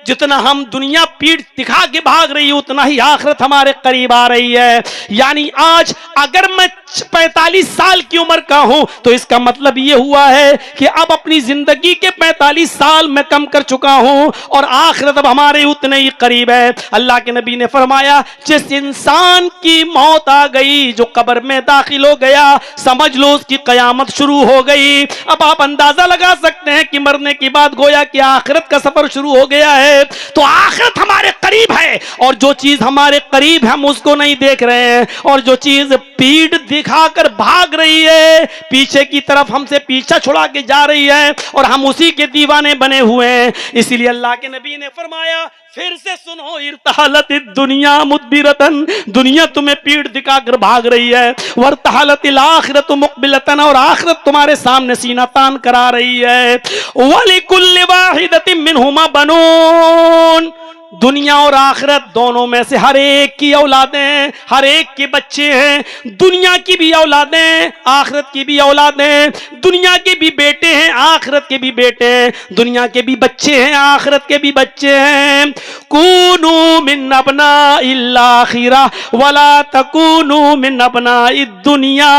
جتنا ہم دنیا پیٹ دکھا کے بھاگ رہی ہے اتنا ہی آخرت ہمارے قریب آ رہی ہے. یعنی آج اگر میں 45 سال کی عمر کا ہوں تو اس کا مطلب یہ ہوا ہے کہ اب اپنی زندگی کے 45 سال میں کم کر چکا ہوں اور آخرت اب ہمارے اتنے ہی قریب ہے. اللہ کے نبی نے فرمایا جس انسان کی موت آ گئی, جو قبر میں داخل ہو گیا, سمجھ لو اس کی قیامت شروع ہو گئی. اب آپ اندازہ لگا سکتے ہیں کہ مرنے کی بعد گویا کہ آخرت کا سفر شروع ہو گیا ہے. تو آخرت ہمارے قریب ہے, اور جو چیز ہمارے قریب ہے ہم اس کو نہیں دیکھ رہے ہیں, اور جو چیز پیٹھ دکھا کر بھاگ رہی ہے, پیچھے کی طرف ہم سے پیچھا چھڑا کے جا رہی ہے, اور ہم اسی کے دیوانے بنے ہوئے ہیں. اسی لیے اللہ کے نبی نے فرمایا پھر سے سنو, ارتحلت الدنیا مدبرتن, دنیا تمہیں پیٹھ دکھا کر بھاگ رہی ہے, ورتحلت الاخرت مقبلتن, اور آخرت تمہارے سامنے سینہ تان کرا رہی ہے. وَلِكُلِّ وَاحِدَةٍ مِّنْهُمَا بَنُونَ, دنیا اور آخرت دونوں میں سے ہر ایک کی اولادیں, ہر ایک کے بچے ہیں. دنیا کی بھی اولادیں, آخرت کی بھی اولادیں, دنیا کے بھی بیٹے ہیں, آخرت کے بھی بیٹے ہیں, دنیا کے بھی بچے ہیں, آخرت کے بھی بچے ہیں. کونوا من ابناء الاخرہ ولا تکونوا من ابناء الدنیا,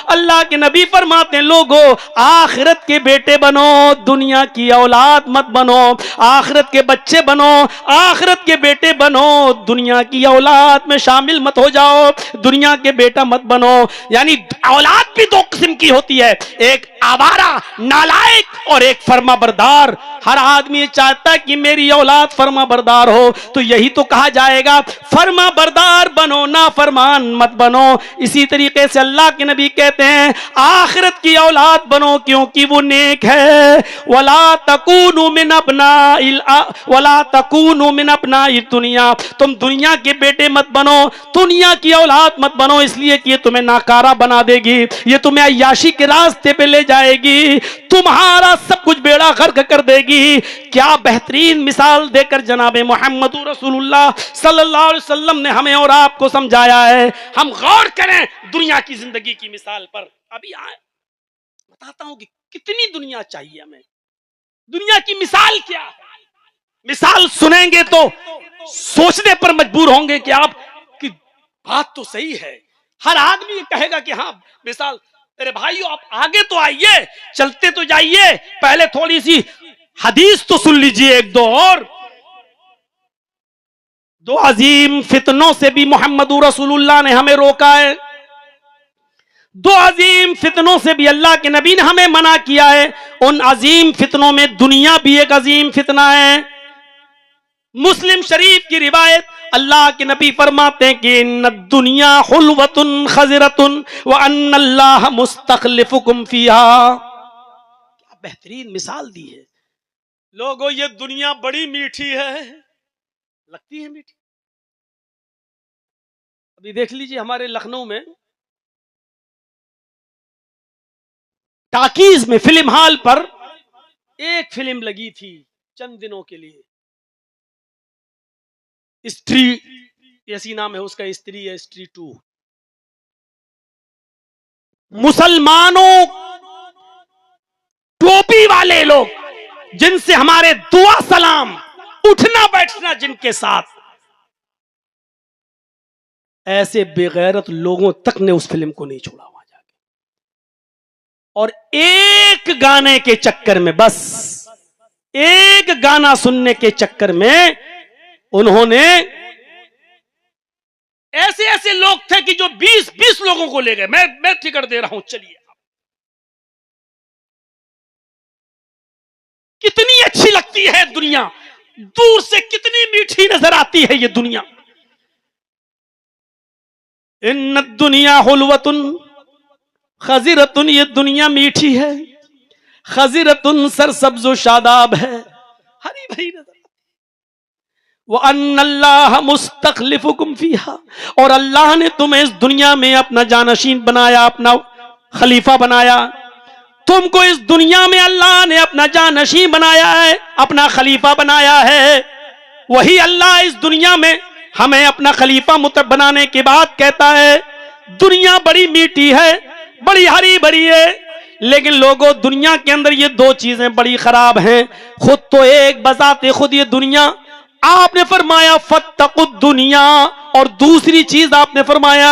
اللہ کے نبی فرماتے ہیں لوگو آخرت کے بیٹے بنو, دنیا کی اولاد مت بنو. آخرت کے بچے بنو, آخرت کے بیٹے بنو, دنیا کی اولاد میں شامل مت ہو جاؤ, دنیا کے بیٹا مت بنو. یعنی اولاد بھی دو قسم کی ہوتی ہے, ایک آوارہ نالائق اور ایک فرما بردار. ہر آدمی یہ چاہتا ہے کہ میری اولاد فرما بردار ہو, تو یہی تو کہا جائے گا فرما بردار بنو, نافرمان مت بنو. اسی طریقے سے اللہ کے نبی کہتے ہیں آخرت کی اولاد بنو کیونکہ وہ نیک ہے. ولا تکونوا من ابناء الدنیا, تم دنیا کے بیٹے مت بنو, دنیا کی اولاد مت بنو, اس لیے کہ یہ تمہیں ناکارہ بنا دے گی, یہ تمہیں عیاشی کے راستے پہ لے جائے گی, تمہارا سب کچھ بیڑا غرق کر دے گی. کیا بہترین مثال دے کر جناب محمد رسول اللہ صلی اللہ علیہ وسلم نے ہمیں اور آپ کو سمجھایا ہے. ہم غور کریں دنیا کی زندگی کی مثال پر. ابھی بتاتا ہوں کہ کتنی دنیا چاہیے ہمیں, دنیا کی مثال کیا ہے. مثال سنیں گے تو سوچنے پر مجبور ہوں گے کہ آپ کی بات تو صحیح ہے. ہر آدمی کہے گا کہ ہاں مثال. میرے بھائیو آپ آگے تو آئیے, چلتے تو جائیے, پہلے تھوڑی سی حدیث تو سن لیجئے ایک دو. اور دو عظیم فتنوں سے بھی محمد رسول اللہ نے ہمیں روکا ہے, دو عظیم فتنوں سے بھی اللہ کے نبی نے ہمیں منع کیا ہے. ان عظیم فتنوں میں دنیا بھی ایک عظیم فتنہ ہے. مسلم شریف کی روایت, اللہ کے نبی فرماتے ہیں کہ ان الدنیا حلوۃ خضرۃ وان اللہ مستخلفکم فیہا. کیا بہترین مثال دی ہے. لوگوں یہ دنیا بڑی میٹھی ہے, لگتی ہے میٹھی. ابھی دیکھ لیجئے ہمارے لکھنؤ میں ٹاکیز میں فلم ہال پر ایک فلم لگی تھی چند دنوں کے لیے, استری ایسی نام ہے اس کا, استری ہے, استری 2. مسلمانوں ٹوپی والے لوگ جن سے ہمارے دعا سلام اٹھنا بیٹھنا جن کے ساتھ, ایسے بے غیرت لوگوں تک نے اس فلم کو نہیں چھوڑا وہاں جا کے. اور ایک گانے کے چکر میں, بس ایک گانا سننے کے چکر میں انہوں نے, ایسے ایسے لوگ تھے کہ جو 20 لوگوں کو لے گئے. میں ٹکٹ دے رہا ہوں, چلیے. کتنی اچھی لگتی ہے دنیا, دور سے کتنی میٹھی نظر آتی ہے یہ دنیا. ان الدنیا حلوۃ خضرۃ, یہ دنیا میٹھی ہے, خضرۃ سرسبز و شاداب ہے, ہری بھری نظر. وَأَنَّ اللَّهَ مُسْتَخْلِفُكُمْ فِيهَا, اور اللہ نے تمہیں اس دنیا میں اپنا جانشین بنایا, اپنا خلیفہ بنایا. تم کو اس دنیا میں اللہ نے اپنا جانشین بنایا ہے, اپنا خلیفہ بنایا ہے. وہی اللہ اس دنیا میں ہمیں اپنا خلیفہ بنانے کے بعد کہتا ہے دنیا بڑی میٹھی ہے, بڑی ہری بھری ہے, لیکن لوگوں دنیا کے اندر یہ دو چیزیں بڑی خراب ہیں. خود تو ایک بذات خود یہ دنیا آپ نے فرمایا فاتقوا الدنیا، اور دوسری چیز آپ نے فرمایا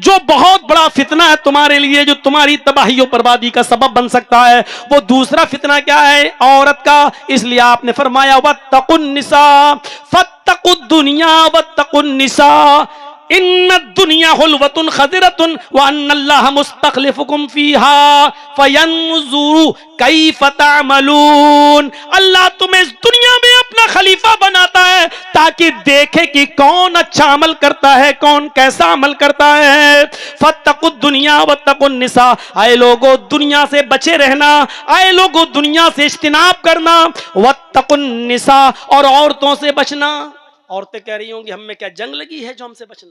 جو بہت بڑا فتنہ ہے تمہارے لیے، جو تمہاری تباہی و بربادی کا سبب بن سکتا ہے، وہ دوسرا فتنہ کیا ہے؟ عورت کا. اس لیے آپ نے فرمایا واتقوا النساء، فاتقوا الدنیا واتقوا النساء ان الدنیا حلوۃ خضرۃ وان اللہ مستخلفکم فیہا فینظر کیف تعملون. اللہ تمہیں اس دنیا میں اپنا خلیفہ بناتا ہے تاکہ دیکھے کہ کون اچھا عمل کرتا ہے، کون کیسا عمل کرتا ہے. فاتقوا الدنیا واتقوا النساء، اے لوگو دنیا سے بچے رہنا، اے لوگو دنیا سے اجتناب کرنا. واتقوا النساء، اور عورتوں سے بچنا. عورتیں کہہ رہی ہوں گی ہم میں کیا جنگ لگی ہے جو ہم سے بچنا؟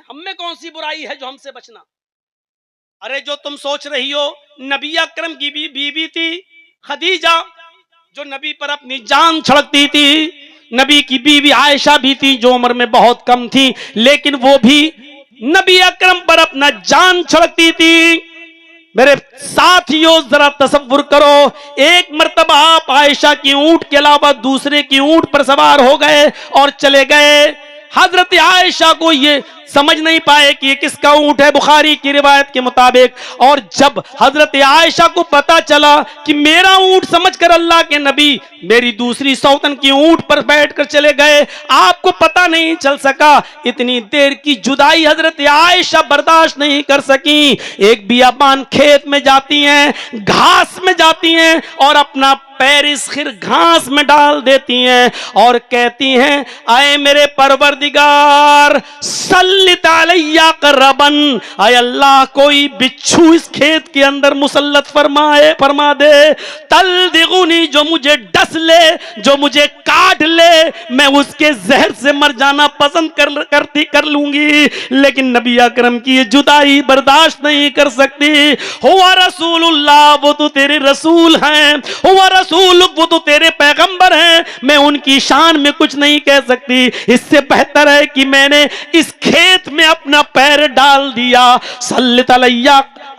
ہم میں کون سی برائی ہے جو ہم سے بچنا؟ ارے جو تم سوچ رہی ہو، نبی اکرم کی بیوی تھی خدیجہ جو نبی پر اپنی جان چھڑکتی تھی. نبی کی بیوی عائشہ بھی تھی جو عمر میں بہت کم تھی، لیکن وہ بھی نبی اکرم پر اپنا جان چھڑکتی تھی. میرے ساتھیوں ذرا تصور کرو، ایک مرتبہ آپ عائشہ کی اونٹ کے علاوہ دوسرے کی اونٹ پر سوار ہو گئے اور چلے گئے. حضرت عائشہ کو یہ سمجھ نہیں پائے کہ یہ کس کا اونٹ ہے، بخاری کی روایت کے مطابق. اور جب حضرت عائشہ کو پتا چلا کہ میرا اونٹ سمجھ کر اللہ کے نبی میری دوسری سوتن کی اونٹ پر بیٹھ کر چلے گئے، آپ کو پتا نہیں چل سکا. اتنی دیر کی جدائی حضرت عائشہ برداشت نہیں کر سکی. ایک بیابان کھیت میں جاتی ہیں، گھاس میں جاتی ہیں اور اپنا پیر اس خر گھاس میں ڈال دیتی ہیں اور کہتی ہیں اے میرے پروردگار سلط علی قربن، اے اللہ کوئی بچھو اس کھیت کے اندر مسلط فرما دے، تلدغنی جو مجھے ڈس لے، جو مجھے کاٹ لے، میں اس کے زہر سے مر جانا پسند کر لوں گی. لیکن نبی اکرم کی یہ جدائی برداشت نہیں کر سکتی. ہوا رسول اللہ، وہ تو تیرے رسول ہیں، ہوا رسول وہ تو تیرے پیغمبر ہیں، میں ان کی شان میں کچھ نہیں کہہ سکتی. اس سے بہتر ہے کہ میں نے اس کھیت میں اپنا پیر ڈال دیا. سلط علی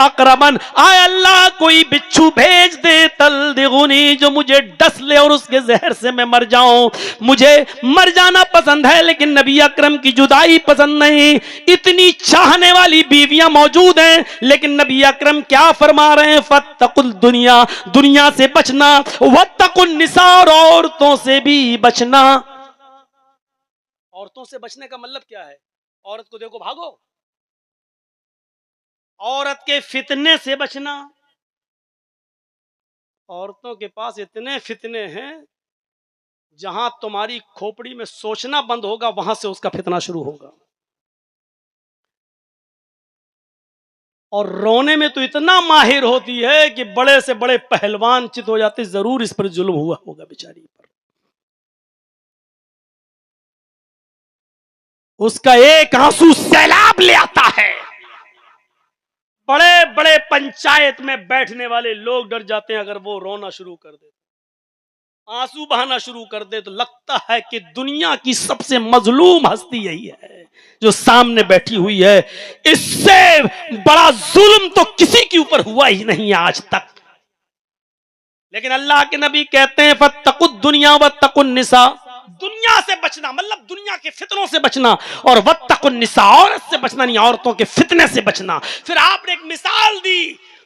اقربن، آئے اللہ کوئی بچھو بھیج دے، تلدغنی جو مجھے ڈس لے اور اس کے زہر سے میں مر جاؤں. مجھے مر جانا پسند ہے لیکن نبی اکرم کی جدائی پسند نہیں. اتنی چاہنے والی بیویاں موجود ہیں لیکن نبی اکرم کیا فرما رہے ہیں؟ فاتقوا الدنیا، دنیا سے بچنا، واتقوا النساء، اور عورتوں سے بھی بچنا. عورتوں سے بچنے کا مطلب کیا ہے؟ عورت کو دیکھو بھاگو، عورت کے فتنے سے بچنا. عورتوں کے پاس اتنے فتنے ہیں، جہاں تمہاری کھوپڑی میں سوچنا بند ہوگا وہاں سے اس کا فتنہ شروع ہوگا. اور رونے میں تو اتنا ماہر ہوتی ہے کہ بڑے سے بڑے پہلوان چت ہو جاتے، ضرور اس پر ظلم ہوا ہوگا بیچاری پر. اس کا ایک آنسو سیلاب لے آتا ہے. بڑے بڑے پنچایت میں بیٹھنے والے لوگ ڈر جاتے ہیں اگر وہ رونا شروع کر دے، آنسو بہانا شروع کر دے تو لگتا ہے کہ دنیا کی سب سے مظلوم ہستی یہی ہے جو سامنے بیٹھی ہوئی ہے. اس سے بڑا ظلم تو کسی کے اوپر ہوا ہی نہیں آج تک. لیکن اللہ کے نبی کہتے ہیں فاتقوا الدنیا واتقوا النساء، دنیا سے بچنا مطلب دنیا کے فتنوں سے بچنا، اور واتقوا النساء، عورت سے بچنا نہیں، عورتوں کے فتنے سے بچنا. پھر آپ نے ایک مثال دی،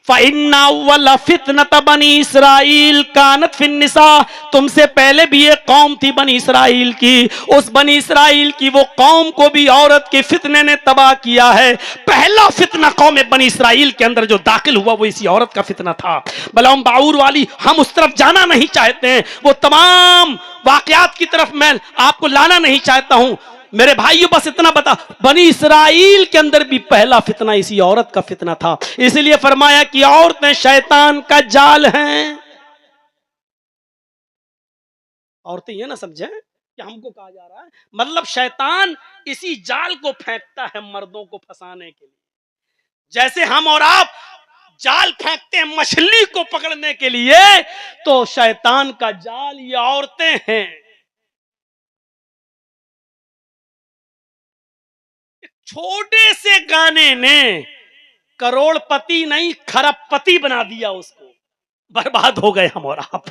فَإِنَّ أَوَّلَ فِتْنَةَ بَنِي إِسْرَائِيلَ كَانَتْ فِي النِّسَاءِ، تم سے پہلے بھی ایک قوم تھی بنی اسرائیل کی، اس بنی اسرائیل کی وہ قوم کو بھی عورت کے فتنے نے تباہ کیا ہے. پہلا فتنہ قوم بنی اسرائیل کے اندر جو داخل ہوا وہ اسی عورت کا فتنہ تھا. بلعم باعور والی ہم اس طرف جانا نہیں چاہتے ہیں، وہ تمام واقعات کی طرف میں آپ کو لانا نہیں چاہتا ہوں. میرے بھائیو بس اتنا بتا، بنی اسرائیل کے اندر بھی پہلا فتنہ اسی عورت کا فتنہ تھا. اس لیے فرمایا کہ عورتیں شیطان کا جال ہیں. عورتیں یہ نہ سمجھیں کہ ہم کو کہا جا رہا ہے، مطلب شیطان اسی جال کو پھینکتا ہے مردوں کو پھنسانے کے لیے. جیسے ہم اور آپ جال پھینکتے ہیں مچھلی کو پکڑنے کے لیے، تو شیطان کا جال یہ عورتیں ہیں. چھوٹے سے گانے نے کروڑ پتی نہیں کھرب پتی بنا دیا، اس کو برباد ہو گئے ہم اور آپ.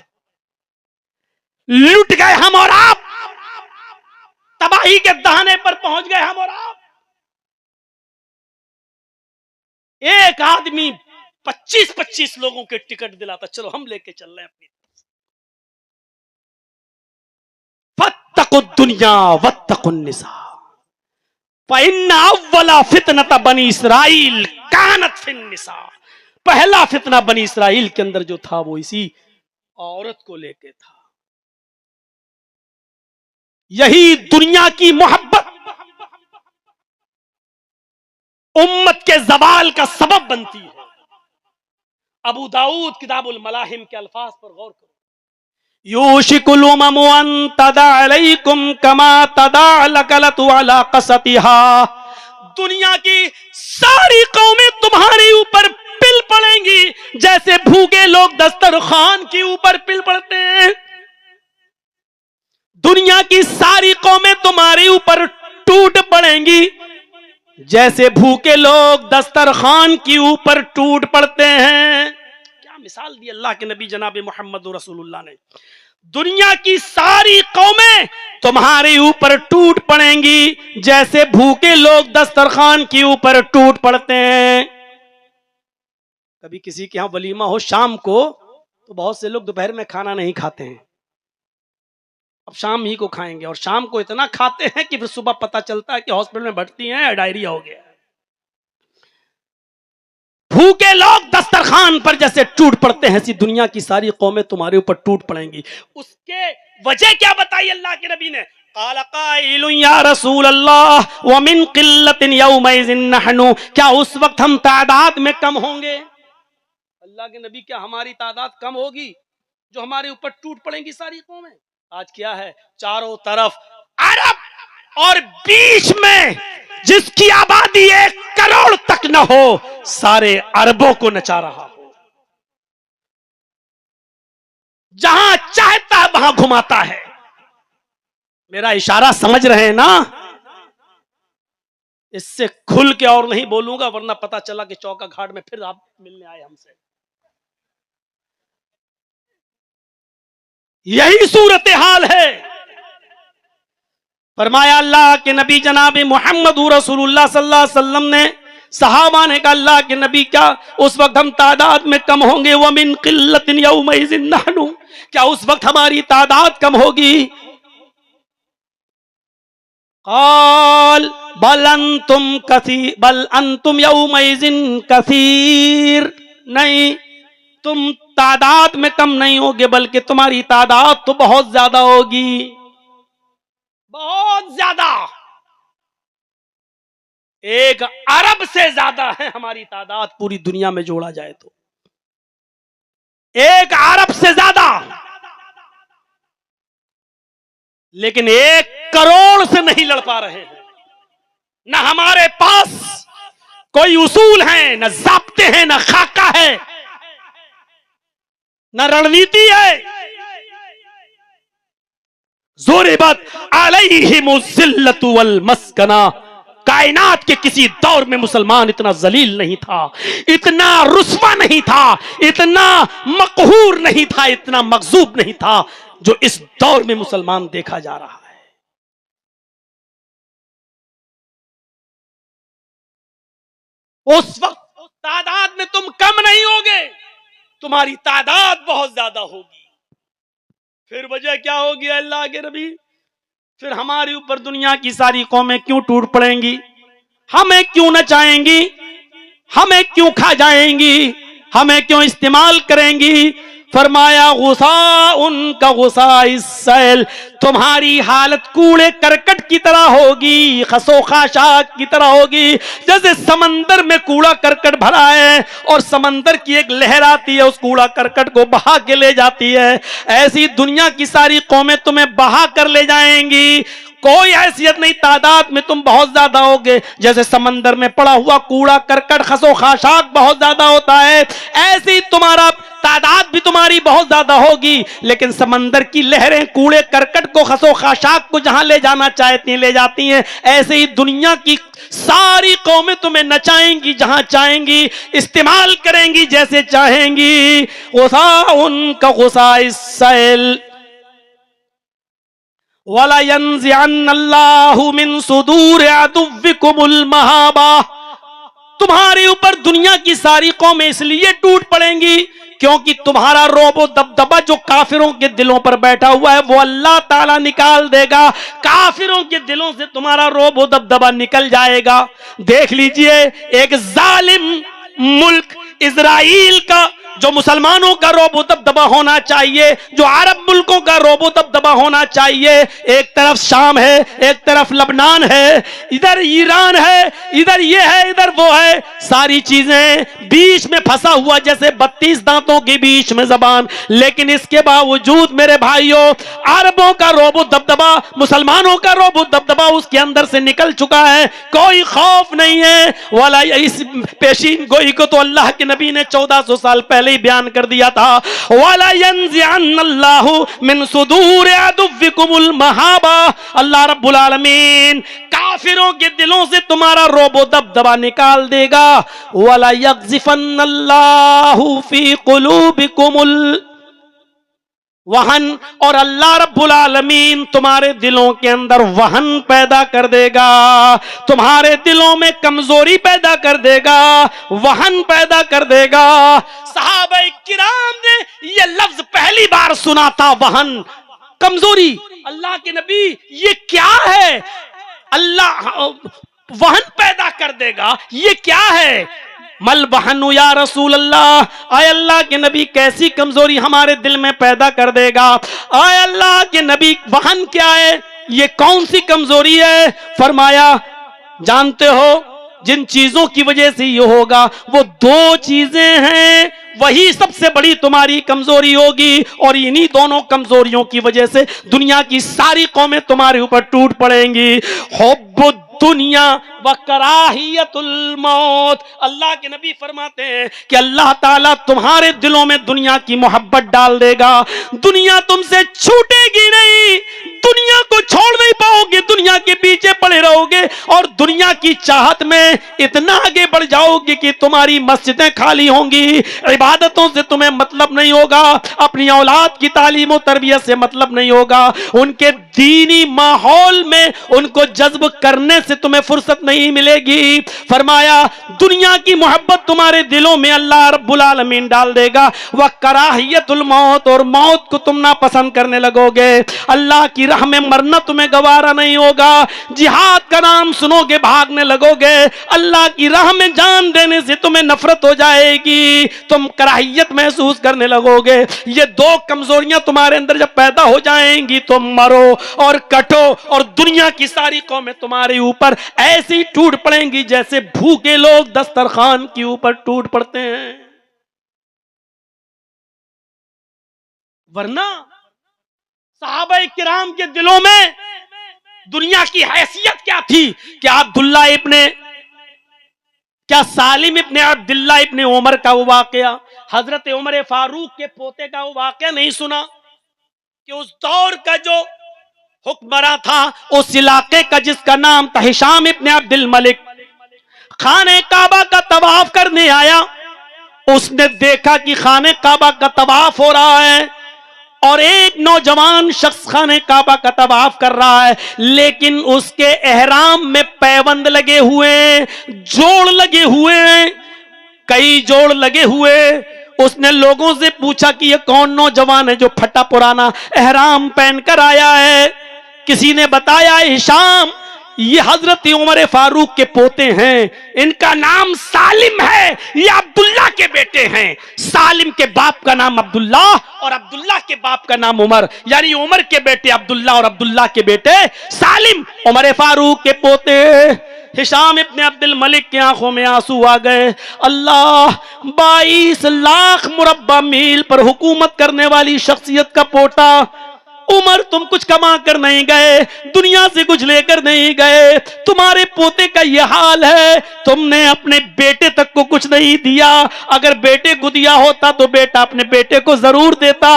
لٹ گئے ہم اور آپ، تباہی کے دہانے پر پہنچ گئے ہم اور آپ. ایک آدمی 25 لوگوں کے ٹکٹ دلاتا، چلو ہم لے کے چل رہے ہیں اپنی. فاتقوا الدنیا واتقوا النساء فإن أول فتنة بنی اسرائیل كانت في النساء. پہلا فتنہ بنی اسرائیل کے اندر جو تھا وہ اسی عورت کو لے کے تھا. یہی دنیا کی محبت امت کے زوال کا سبب بنتی ہے. ابو داؤد کتاب الملاحم کے الفاظ پر غور کرو. یوشک الامم ان تدع علیکم کما تدع الکلۃ علی قصتها. دنیا کی ساری قومیں تمہارے اوپر پل پڑیں گی جیسے بھوکے لوگ دسترخوان کے اوپر پل پڑتے ہیں. دنیا کی ساری قومیں تمہارے اوپر ٹوٹ پڑیں گی جیسے بھوکے لوگ دسترخوان کے اوپر ٹوٹ پڑتے ہیں. کیا مثال دی اللہ کے نبی جناب محمد رسول اللہ نے. دنیا کی ساری قومیں تمہارے اوپر ٹوٹ پڑیں گی جیسے بھوکے لوگ دسترخوان کے اوپر ٹوٹ پڑتے ہیں. کبھی کسی کے ہاں ولیمہ ہو شام کو تو بہت سے لوگ دوپہر میں کھانا نہیں کھاتے ہیں، اب شام ہی کو کھائیں گے، اور شام کو اتنا کھاتے ہیں کہ پھر صبح پتہ چلتا ہے کہ ہاسپٹل میں بھرتی ہیں، ڈائریا ہو گیا. بھوکے لوگ دسترخوان پر جیسے ٹوٹ پڑتے ہیں، اسی دنیا کی ساری قومیں تمہارے اوپر ٹوٹ پڑیں گی. اس کے وجہ کیا بتائی اللہ کے نبی نے؟ قال قائل یا رسول اللہ ومن قلت یومئذ نحن. کیا اس وقت ہم تعداد میں کم ہوں گے؟ اللہ کے نبی کیا ہماری تعداد کم ہوگی جو ہمارے اوپر ٹوٹ پڑیں گی ساری قومیں؟ آج کیا ہے؟ چاروں طرف عرب اور بیچ میں جس کی آبادی 1 کروڑ تک نہ ہو سارے عربوں کو نچا رہا ہو. جہاں چاہتا ہے وہاں گھماتا ہے. میرا اشارہ سمجھ رہے ہیں نا؟ اس سے کھل کے اور نہیں بولوں گا ورنہ پتا چلا کہ چوکا گھاٹ میں پھر آپ ملنے آئے ہم سے. یہی صورتحال ہے. فرمایا اللہ کے نبی جناب محمد رسول اللہ صلی اللہ علیہ وسلم نے، صحابہ نے کہا اللہ کے نبی کیا اس وقت ہم تعداد میں کم ہوں گے؟ وَمِن قِلَّةٍ يَوْمَئِذٍ نَحْنُ. کیا اس وقت ہماری تعداد کم ہوگی؟ قال بل انتم یومئذ کثیر. نہیں، تم تعداد میں کم نہیں ہوگے بلکہ تمہاری تعداد تو بہت زیادہ ہوگی، بہت زیادہ. 1 ارب سے زیادہ ہے ہماری تعداد پوری دنیا میں جوڑا جائے تو. 1 ارب سے زیادہ، لیکن 1 کروڑ سے نہیں لڑ پا رہے ہیں. نہ ہمارے پاس کوئی اصول ہیں، نہ ضابطے ہیں، نہ خاکہ ہے، نہ رڑنیتی ہے. ضربت علیہم الذلۃ والمسکنہ. کائنات کے کسی دور میں مسلمان اتنا ذلیل نہیں تھا، اتنا رسوا نہیں تھا، اتنا مقہور نہیں تھا، اتنا مغضوب نہیں تھا جو اس دور میں مسلمان دیکھا جا رہا ہے. اس وقت تعداد میں تم کم نہیں ہوگے، تمہاری تعداد بہت زیادہ ہوگی. پھر وجہ کیا ہوگی اللہ کے نبی؟ پھر ہمارے اوپر دنیا کی ساری قومیں کیوں ٹوٹ پڑیں گی؟ ہمیں کیوں نچائیں گی؟ ہمیں کیوں کھا جائیں گی؟ ہمیں کیوں استعمال کریں گی؟ فرمایا غصاء ان کا غصاء السیل. تمہاری حالت کوڑے کرکٹ کی طرح ہوگی، خسو خاشاک کی طرح ہوگی. جیسے سمندر میں کوڑا کرکٹ بھرا ہے اور سمندر کی ایک لہر آتی ہے اس کوڑا کرکٹ کو بہا کے لے جاتی ہے، ایسی دنیا کی ساری قومیں تمہیں بہا کر لے جائیں گی. کوئی حیثیت نہیں، تعداد میں تم بہت زیادہ ہوگے. جیسے سمندر میں پڑا ہوا کوڑا کرکٹ خسو خاشاک بہت زیادہ ہوتا ہے، ایسی تمہارا تعداد بھی تمہاری بہت زیادہ ہوگی، لیکن سمندر کی لہریں کوڑے کرکٹ کو خسو خاشاک کو جہاں لے جانا چاہتی ہیں لے جاتی ہیں. ایسے ہی دنیا کی ساری قومیں تمہیں نچائیں گی جہاں چاہیں گی، استعمال کریں گی جیسے چاہیں گی. غصاء کا غصاء السیل. وَلَا يَنزِعَنَّ اللَّهُ مِن صُدُورِ عَدُوِّكُمُ الْمَهَابَةَ، تمہارے اوپر دنیا کی ساری قومیں اس لیے ٹوٹ پڑیں گی کیونکہ تمہارا رعب و دبدبہ جو کافروں کے دلوں پر بیٹھا ہوا ہے وہ اللہ تعالیٰ نکال دے گا. کافروں کے دلوں سے تمہارا رعب و دبدبہ نکل جائے گا. دیکھ لیجئے ایک ظالم ملک اسرائیل کا جو مسلمانوں کا رعب و دبدبہ ہونا چاہیے، جو عرب ملکوں کا رعب و دبدبہ ہونا چاہیے، ایک طرف شام ہے، ایک طرف لبنان ہے، ادھر ایران ہے، ادھر یہ ہے، ادھر وہ ہے، ساری چیزیں بیچ میں پھنسا ہوا جیسے 32 دانتوں کے بیچ میں زبان. لیکن اس کے باوجود میرے بھائیوں، عربوں کا رعب و دبدبہ، مسلمانوں کا رعب و دبدبہ اس کے اندر سے نکل چکا ہے، کوئی خوف نہیں ہے. والا اس پیشین گوئی کو تو اللہ کے نبی نے 1400 سال پہلے ہی بیان کر دیا تھا. وَلَا يَنزِعَنَّ اللَّهُ مِن صُدُورِ عَدُوِّكُمُ الْمَهَابَةَ، اللہ رب العالمین کافروں کے دلوں سے تمہارا رعب و دبدبہ نکال دے گا. وَلَا يَقْذِفَنَّ اللَّهُ فِي قُلُوبِكُمُ وہن، اور اللہ رب العالمین تمہارے دلوں کے اندر وہن پیدا کر دے گا، تمہارے دلوں میں کمزوری پیدا کر دے گا، وہن پیدا کر دے گا. صحابہ کرام نے یہ لفظ پہلی بار سنا تھا، وہن، کمزوری. اللہ کے نبی یہ کیا ہے؟ اللہ وہن پیدا کر دے گا، یہ کیا ہے؟ مل وہن یا رسول اللہ، اے اللہ کے نبی کیسی کمزوری ہمارے دل میں پیدا کر دے گا؟ اے اللہ کے نبی وہن کیا ہے، یہ کون سی کمزوری ہے؟ فرمایا جانتے ہو جن چیزوں کی وجہ سے یہ ہوگا وہ 2 چیزیں ہیں، وہی سب سے بڑی تمہاری کمزوری ہوگی، اور انہی دونوں کمزوریوں کی وجہ سے دنیا کی ساری قومیں تمہارے اوپر ٹوٹ پڑیں گی. حب الدنیا وکراہیت الموت. اللہ کے نبی فرماتے ہیں کہ اللہ تعالیٰ تمہارے دلوں میں دنیا کی محبت ڈال دے گا، دنیا تم سے چھوٹے گی نہیں، دنیا کو چھوڑ نہیں پاؤ گے، دنیا کے پیچھے پڑے رہو گے، اور دنیا کی چاہت میں اتنا آگے بڑھ جاؤ گے کہ تمہاری مسجدیں خالی ہوں گی، عبادتوں سے تمہیں مطلب نہیں ہوگا، اپنی اولاد کی تعلیم و تربیت سے مطلب نہیں ہوگا، ان کے دینی ماحول میں ان کو جذب کرنے سے تمہیں فرصت نہیں ملے گی. فرمایا دنیا کی محبت تمہارے دلوں میں اللہ رب العالمین ڈال دے گا، وکراہیت الموت، اور موت کو تم ناپسند کرنے لگو گے، اللہ کی راہ میں مرنا تمہیں گوارا نہیں ہوگا، جہاد کا نام سنو گے بھاگنے لگو گے، اللہ کی راہ میں جان دینے سے تمہیں نفرت ہو جائے گی، تم کراہیت محسوس کرنے لگو گے. یہ 2 کمزوریاں تمہارے اندر جب پیدا ہو جائیں گی تم مرو اور کٹو، اور دنیا کی ساری قومیں تمہارے اوپر ایسی ٹوٹ پڑیں گی جیسے بھوکے لوگ دسترخوان کے اوپر ٹوٹ پڑتے ہیں. ورنہ صحابہ کرام کے دلوں میں دنیا کی حیثیت کیا تھی کہ کیا سالم ابن عبداللہ ابن عمر کا وہ واقعہ، حضرت عمر فاروق کے پوتے کا وہ واقعہ نہیں سنا کہ اس دور کا جو حکمراں تھا اس علاقے کا، جس کا نام تھا ہشام ابن عبد الملک، خانہ کعبہ کا طواف کرنے آیا. اس نے دیکھا کہ خانہ کعبہ کا طواف ہو رہا ہے اور ایک نوجوان شخص خانہ کعبہ کا طواف کر رہا ہے، لیکن اس کے احرام میں پیوند لگے ہوئے ہیں، جوڑ لگے ہوئے ہیں، کئی جوڑ لگے ہوئے. اس نے لوگوں سے پوچھا کہ یہ کون نوجوان ہے جو پھٹا پرانا احرام پہن کر آیا ہے؟ کسی نے بتایا ہشام، یہ حضرت عمر فاروق کے پوتے ہیں، ان کا نام سالم ہے، یہ عبداللہ کے بیٹے ہیں. سالم کے باپ کا نام عبداللہ اور عبداللہ کے باپ کا نام عمر، یعنی عمر کے بیٹے عبداللہ اور عبداللہ کے بیٹے سالم، عمر فاروق کے پوتے. ہشام ابن عبد الملک کی آنکھوں میں آنسو آ گئے. اللہ، 22 لاکھ مربع میل پر حکومت کرنے والی شخصیت کا پوتا عمر، تم کچھ کما کر نہیں گئے، دنیا سے کچھ لے کر نہیں گئے، تمہارے پوتے کا یہ حال ہے، تم نے اپنے بیٹے تک کو کچھ نہیں دیا. اگر بیٹے کو دیا ہوتا تو بیٹا اپنے بیٹے کو ضرور دیتا.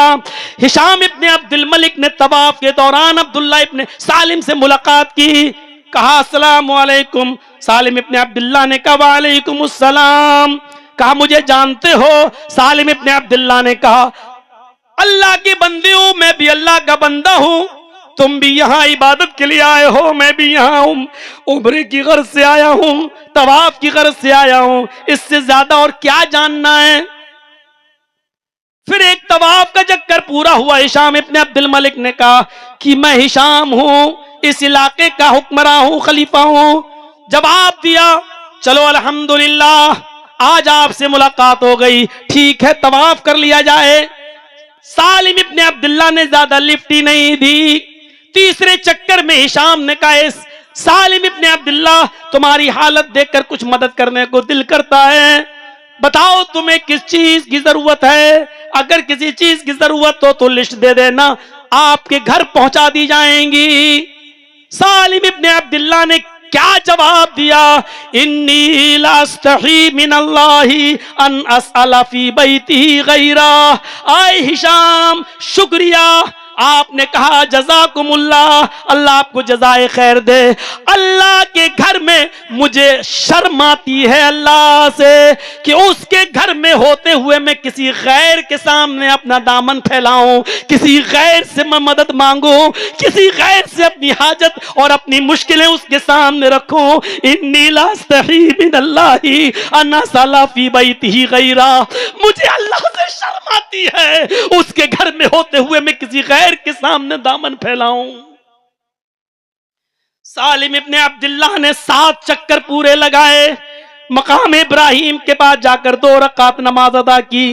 ہشام ابن عبد الملک نے طواف کے دوران عبداللہ ابن سالم سے ملاقات کی، کہا السلام علیکم. سالم ابن عبداللہ نے کہا وعلیکم السلام. کہا مجھے جانتے ہو؟ سالم ابن عبداللہ نے کہا اللہ کے بندے ہوں، میں بھی اللہ کا بندہ ہوں، تم بھی یہاں عبادت کے لیے آئے ہو، میں بھی یہاں ہوں، عمرے کی غرض سے آیا ہوں، طواف کی غرض سے آیا ہوں، اس سے زیادہ اور کیا جاننا ہے؟ پھر ایک طواف کا چکر پورا ہوا، ہشام ابن عبد الملک نے کہا کہ میں ہشام ہوں، اس علاقے کا حکمراں ہوں، خلیفہ ہوں۔ جواب دیا چلو الحمدللہ آج آپ سے ملاقات ہو گئی، ٹھیک ہے طواف کر لیا جائے۔ سالم ابن عبداللہ نے زیادہ لفٹ ہی نہیں دی۔ تیسرے چکر میں ہشام نے کہا سالم ابن عبداللہ تمہاری حالت دیکھ کر کچھ مدد کرنے کو دل کرتا ہے، بتاؤ تمہیں کس چیز کی ضرورت ہے؟ اگر کسی چیز کی ضرورت ہو تو لسٹ دے دینا، آپ کے گھر پہنچا دی جائیں گی۔ سالم ابن عبداللہ نے کیا جواب دیا؟ انی لا استحی من اللہ ان اسأل فی بیتی غیرہ۔ آئے ہشام شکریہ، آپ نے کہا جزاکم اللہ، اللہ آپ کو جزائے خیر دے، اللہ کے گھر میں مجھے شرم آتی ہے اللہ سے کہ اس کے گھر میں ہوتے ہوئے میں کسی غیر کے سامنے اپنا دامن پھیلاؤں، کسی غیر سے میں مدد مانگوں، کسی غیر سے اپنی حاجت اور اپنی مشکلیں اس کے سامنے رکھوں۔ انی لا استحی من اللہ ان اسأل فی بیتہ غیرہ، مجھے اللہ سے شرم آتی ہے اس کے گھر میں ہوتے ہوئے میں کسی غیر کے سامنے دامن پھیلاؤں۔ سالم ابن عبداللہ نے 7 چکر پورے لگائے، مقام ابراہیم کے پاس جا کر 2 رکعت نماز ادا کی۔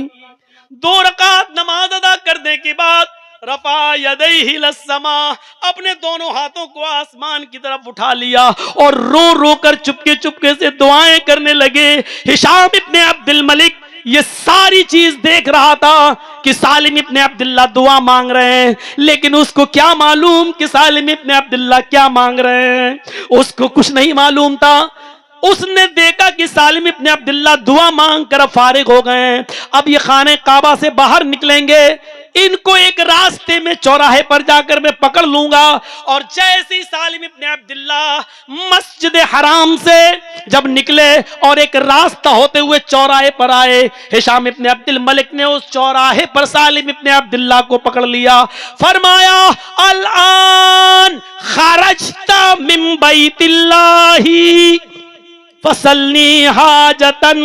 2 رکعت نماز ادا کرنے کے بعد رفع یدیہ للسماء، اپنے دونوں ہاتھوں کو آسمان کی طرف اٹھا لیا اور رو رو کر چپکے چپکے سے دعائیں کرنے لگے۔ ہشام ابن عبد الملک یہ ساری چیز دیکھ رہا تھا کہ سالم ابن عبداللہ دعا مانگ رہے ہیں، لیکن اس کو کیا معلوم کہ سالم ابن عبداللہ کیا مانگ رہے ہیں، اس کو کچھ نہیں معلوم تھا۔ اس نے دیکھا کہ سالم ابن عبداللہ دعا مانگ کر فارغ ہو گئے ہیں، اب یہ خانہ کعبہ سے باہر نکلیں گے، ان کو ایک راستے میں چوراہے پر جا کر میں پکڑ لوں گا۔ اور جیسے ہی سالم ابن عبداللہ مسجد حرام سے جب نکلے اور ایک راستہ ہوتے ہوئے چوراہے پر آئے، ہشام ابن عبد الملک نے اس چوراہے پر سالم ابن عبداللہ کو پکڑ لیا، فرمایا الآن خرجت من بیت اللہ فصلنی حاجتن۔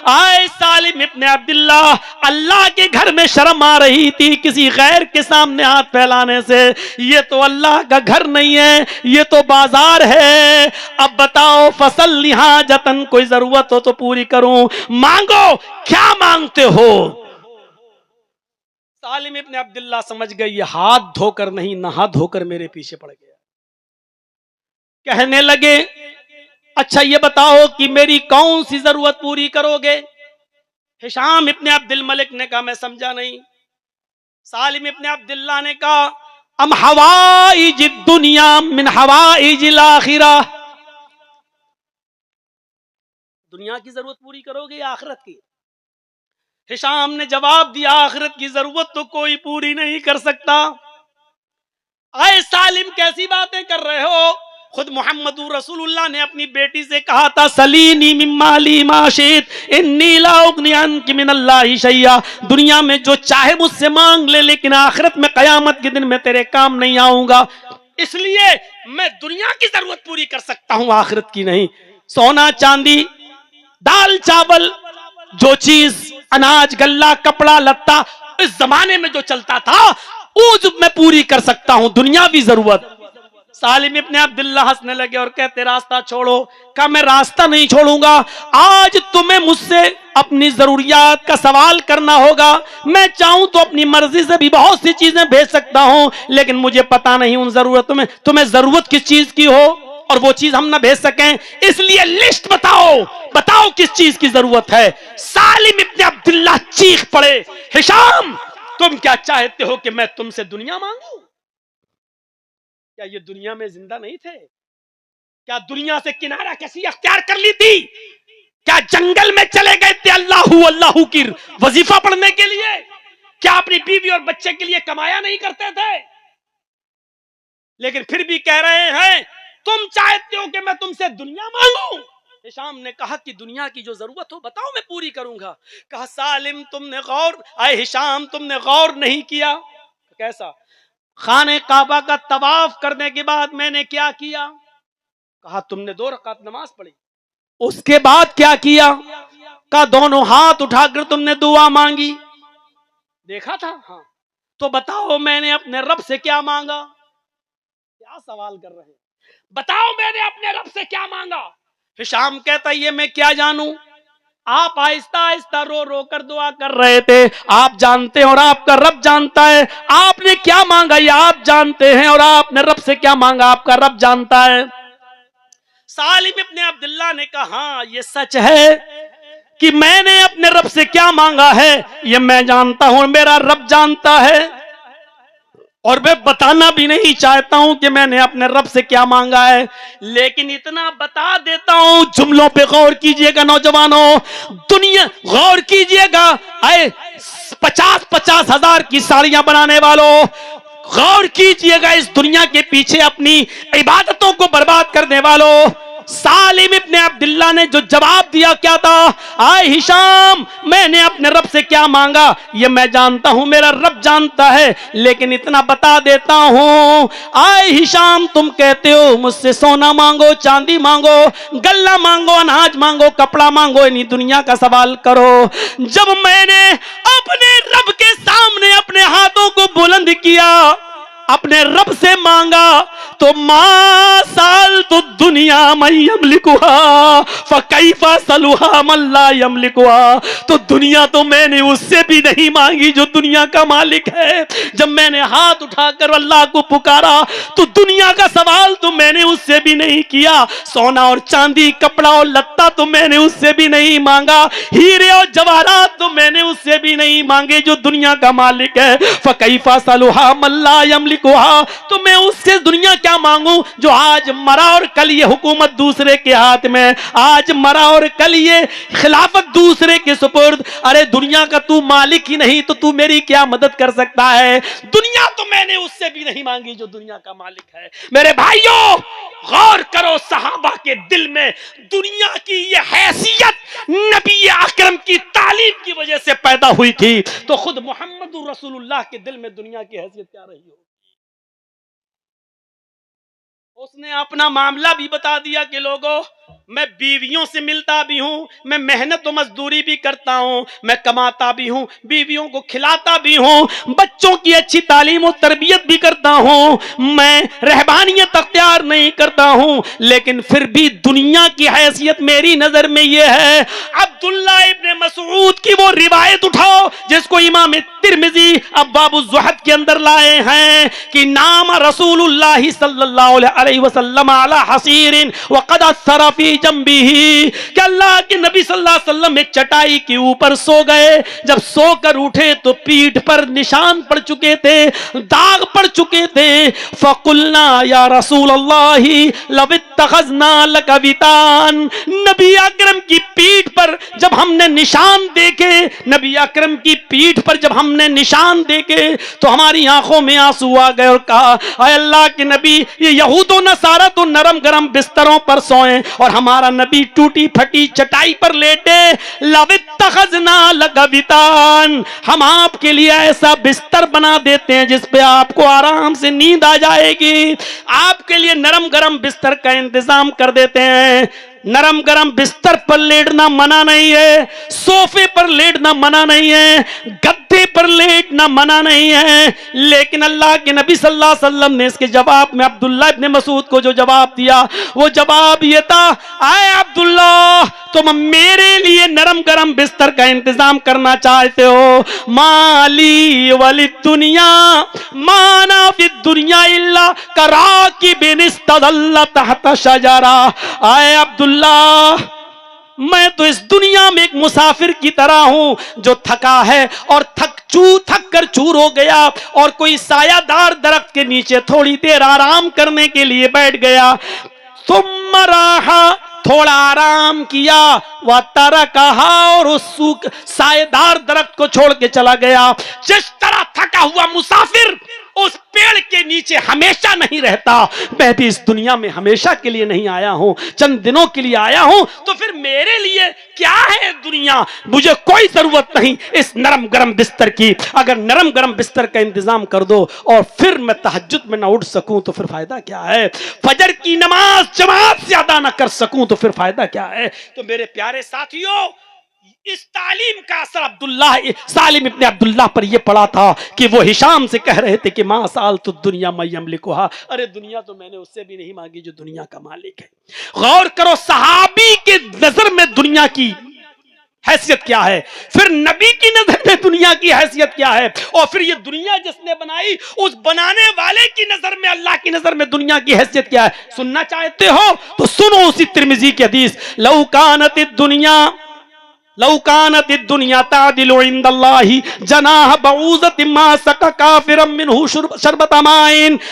آئے سالم ابن عبداللہ، اللہ کے گھر میں شرم آ رہی تھی کسی غیر کے سامنے ہاتھ پھیلانے سے، یہ تو اللہ کا گھر نہیں ہے، یہ تو بازار ہے، اب بتاؤ فصلنی حاجتن، کوئی ضرورت ہو تو پوری کروں، مانگو کیا مانگتے ہو؟ سالم ابن عبداللہ سمجھ گئے یہ ہاتھ دھو کر نہیں نہا دھو کر میرے پیچھے پڑ گیا۔ کہنے لگے اچھا یہ بتاؤ کہ میری کون سی ضرورت پوری کرو گے؟ ہشام ابن عبد الملک نے کہا میں سمجھا نہیں۔ سالم ابن عبداللہ نے کہا ام حوائج الدنیا من حوائج الاخرہ، دنیا کی ضرورت پوری کرو گے یا آخرت کی؟ ہشام نے جواب دیا آخرت کی ضرورت تو کوئی پوری نہیں کر سکتا۔ اے سالم کیسی باتیں کر رہے ہو؟ خود محمد رسول اللہ نے اپنی بیٹی سے کہا تھا سلینی من مالی ما شئت انی لا اغنی عنک من اللہ شیئا، دنیا میں جو چاہے مجھ سے مانگ لے لیکن آخرت میں قیامت کے دن میں تیرے کام نہیں آؤں گا، اس لیے میں دنیا کی ضرورت پوری کر سکتا ہوں آخرت کی نہیں۔ سونا چاندی دال چاول جو چیز اناج غلہ کپڑا لتا اس زمانے میں جو چلتا تھا وہ میں پوری کر سکتا ہوں، دنیاوی ضرورت۔ سالم ابن عبداللہ ہنسنے لگے اور کہتے راستہ چھوڑو۔ کہا میں راستہ نہیں چھوڑوں گا، آج تمہیں مجھ سے اپنی ضروریات کا سوال کرنا ہوگا، میں چاہوں تو اپنی مرضی سے بھی بہت سی چیزیں بھیج سکتا ہوں، لیکن مجھے پتا نہیں ان ضرورتوں میں تمہیں ضرورت کس چیز کی ہو اور وہ چیز ہم نہ بھیج سکیں، اس لیے لسٹ بتاؤ کس چیز کی ضرورت ہے۔ سالم ابن عبداللہ چیخ پڑے ہشام تم کیا چاہتے ہو کہ میں تم سے دنیا مانگوں؟ کیا یہ دنیا میں زندہ نہیں تھے؟ کیا دنیا سے کنارہ کشی اختیار کر لی تھی؟ کیا جنگل میں چلے گئے تھے اللہ کی وظیفہ پڑھنے کے لیے؟ کیا اپنی بیوی اور بچے کے لیے کمایا نہیں کرتے تھے؟ لیکن پھر بھی کہہ رہے ہیں تم چاہتے ہو کہ میں تم سے دنیا مانگوں؟ ہشام نے کہا کہ دنیا کی جو ضرورت ہو بتاؤ میں پوری کروں گا۔ کہا سالم تم نے غور، اے ہشام تم نے غور نہیں کیا۔ کیسا؟ خانہ کعبہ کا طواف کرنے کے بعد میں نے کیا کیا؟ کہا تم نے 2 رکعت نماز پڑھی. اس کے بعد کیا کیا؟ کہا دونوں ہاتھ اٹھا کر تم نے دعا مانگی. دیکھا تھا؟ ہاں. تو بتاؤ میں نے اپنے رب سے کیا مانگا؟ کیا سوال کر رہے ہیں؟ بتاؤ میں نے اپنے رب سے کیا مانگا؟ ہشام کہتا ہے یہ میں کیا جانوں، آپ آہستہ آہستہ رو رو کر دعا کر رہے تھے. آپ جانتے ہیں اور آپ کا رب جانتا ہے آپ نے کیا مانگا، یہ آپ جانتے ہیں، اور آپ نے رب سے کیا مانگا آپ کا رب جانتا ہے. سالم ابن عبداللہ نے کہا ہاں یہ سچ ہے کہ میں نے اپنے رب سے کیا مانگا ہے یہ میں جانتا ہوں، میرا رب جانتا ہے، اور میں بتانا بھی نہیں چاہتا ہوں کہ میں نے اپنے رب سے کیا مانگا ہے، لیکن اتنا بتا دیتا ہوں. جملوں پہ غور کیجئے گا نوجوانوں، دنیا غور کیجئے گا، اے 50 ہزار کی ساڑیاں بنانے والوں، غور کیجئے گا اس دنیا کے پیچھے اپنی عبادتوں کو برباد کرنے والوں. سالم ابن عبداللہ نے جو جواب دیا کیا تھا؟ آئے ہشام میں نے اپنے رب سے کیا مانگا یہ میں جانتا ہوں، میرا رب جانتا ہے، لیکن اتنا بتا دیتا ہوں. آئے ہشام تم کہتے ہو مجھ سے سونا مانگو، چاندی مانگو، گلہ مانگو، اناج مانگو، کپڑا مانگو، انہی دنیا کا سوال کرو. جب میں نے اپنے رب کے سامنے اپنے ہاتھوں کو بلند کیا، اپنے رب سے مانگا، تو ما سال تو دنیا میں یملکوہا فکیف سلوہا من لا یملکوہا، تو دنیا تو میں نے اس سے بھی نہیں مانگی جو دنیا کا مالک ہے. جب میں نے ہاتھ اٹھا کر اللہ کو پکارا تو دنیا کا سوال تو میں نے اس سے بھی نہیں کیا، سونا اور چاندی، کپڑا اور لتا تو میں نے اس سے بھی نہیں مانگا، ہیرے اور جواہرات تو میں نے اس سے بھی نہیں مانگے جو دنیا کا مالک ہے. فکیف سلوہا من لا یملکوہا، تو میں اس سے دنیا کیا مانگوں جو آج مرا اور کل یہ حکومت دوسرے کے ہاتھ میں، آج مرا اور کل یہ خلافت دوسرے کے سپرد. ارے دنیا کا تو مالک ہی نہیں تو تو میری کیا مدد کر سکتا ہے؟ دنیا تو میں نے اس سے بھی نہیں مانگی جو دنیا کا مالک ہے. میرے بھائیوں غور کرو، صحابہ کے دل میں دنیا کی یہ حیثیت نبی اکرم کی تعلیم کی وجہ سے پیدا ہوئی تھی، تو خود محمد رسول اللہ کے دل میں دنیا کی حیثیت کیا رہی ہو؟ اس نے اپنا معاملہ بھی بتا دیا کہ لوگوں میں بیویوں سے ملتا بھی ہوں، میں محنت و مزدوری بھی کرتا ہوں، میں کماتا بھی ہوں، بیویوں کو کھلاتا بھی ہوں، بچوں کی اچھی تعلیم و تربیت بھی کرتا ہوں، میں رہبانیت اختیار نہیں کرتا ہوں، لیکن پھر بھی دنیا کی حیثیت میری نظر میں یہ ہے. عبداللہ ابن مسعود کی وہ روایت اٹھاؤ جس کو امام ترمذی ابواب الزہد کے اندر لائے ہیں کہ نام رسول اللہ صلی اللہ علیہ وسلم علی حصیر وقد اثر فی جنبہ، کہ اللہ کے نبی صلی اللہ علیہ وسلم ایک چٹائی کے اوپر سو گئے، جب سو کر اٹھے تو پیٹھ پر نشان پڑ چکے تھے، داغ پڑ چکے تھے. فقلنا یا رسول اللہ لو اتخذنا لک وطان، نبی اکرم کی پیٹھ پر جب ہم نے نشان دیکھے، نبی اکرم کی پیٹھ پر جب ہم نے نشان دیکھے تو ہماری آنکھوں میں آنسو آ گئے اور کہا اے اللہ کے نبی یہ یہود و نصارہ تو نرم گرم بستروں پر سوئیں اور ہمارا نبی ٹوٹی پھٹی چٹائی پر لیٹے. لو اتخذنا لک وطان، ہم آپ کے لیے ایسا بستر بنا دیتے ہیں جس پہ آپ کو آرام سے نیند آ جائے گی، آپ کے لیے نرم گرم بستر کا انتظام کر دیتے ہیں. نرم گرم بستر پر لیٹنا منع نہیں ہے، صوفے پر لیٹنا منع نہیں ہے، گدے پر لیٹنا منع نہیں ہے، لیکن اللہ کے نبی صلی اللہ علیہ وسلم نے اس کے جواب میں عبداللہ ابن مسعود کو جو جواب دیا وہ جواب یہ تھا اے عبداللہ تم میرے لیے نرم گرم بستر کا انتظام کرنا چاہتے ہو، مالی ولی دنیا مانا فی الدنیا الا کراکب استظل تحت شجرہ. اے عبداللہ میں تو اس دنیا میں ایک مسافر کی طرح ہوں جو تھکا ہے اور تھک کر چور ہو گیا اور کوئی سایہ دار درخت کے نیچے تھوڑی دیر آرام کرنے کے لیے بیٹھ گیا. ثم راحا، تھوڑا آرام کیا، وَتَرَكَهَا، اور اس سایہ دار درخت کو چھوڑ کے چلا گیا. جس طرح تھکا ہوا مسافر اس پیڑ کے نیچے ہمیشہ نہیں رہتا، میں بھی اس دنیا میں ہمیشہ کے لیے نہیں آیا ہوں، چند دنوں کے لیے آیا ہوں، تو پھر میرے لیے کیا ہے دنیا؟ مجھے کوئی ضرورت نہیں اس نرم گرم بستر کی۔ اگر نرم گرم بستر کا انتظام کر دو اور پھر میں تہجد میں نہ اٹھ سکوں تو پھر فائدہ کیا ہے؟ فجر کی نماز جماعت سے ادا نہ کر سکوں تو پھر فائدہ کیا ہے؟ تو میرے پیارے ساتھیوں، اس تعلیم کا اثر سالم ابن عبداللہ پر یہ پڑا تھا کہ وہ ہشام سے کہہ رہے تھے کہ ما سألت الدنیا ما یملکھا، ارے دنیا تو میں نے اس سے بھی نہیں مانگی جو دنیا کا مالک ہے۔ غور کرو صحابی کے نظر میں دنیا کی حیثیت کیا ہے، پھر نبی کی نظر میں دنیا کی حیثیت کیا ہے، اور پھر یہ دنیا جس نے بنائی اس بنانے والے کی نظر میں، اللہ کی نظر میں دنیا کی حیثیت کیا ہے۔ سننا چاہتے ہو تو سنو اسی ترمذی کی حدیث، لو کانت الدنیا تعدل عند اللہ جناح بعوضۃ ما سقى کافرا منہ شربۃ ماء۔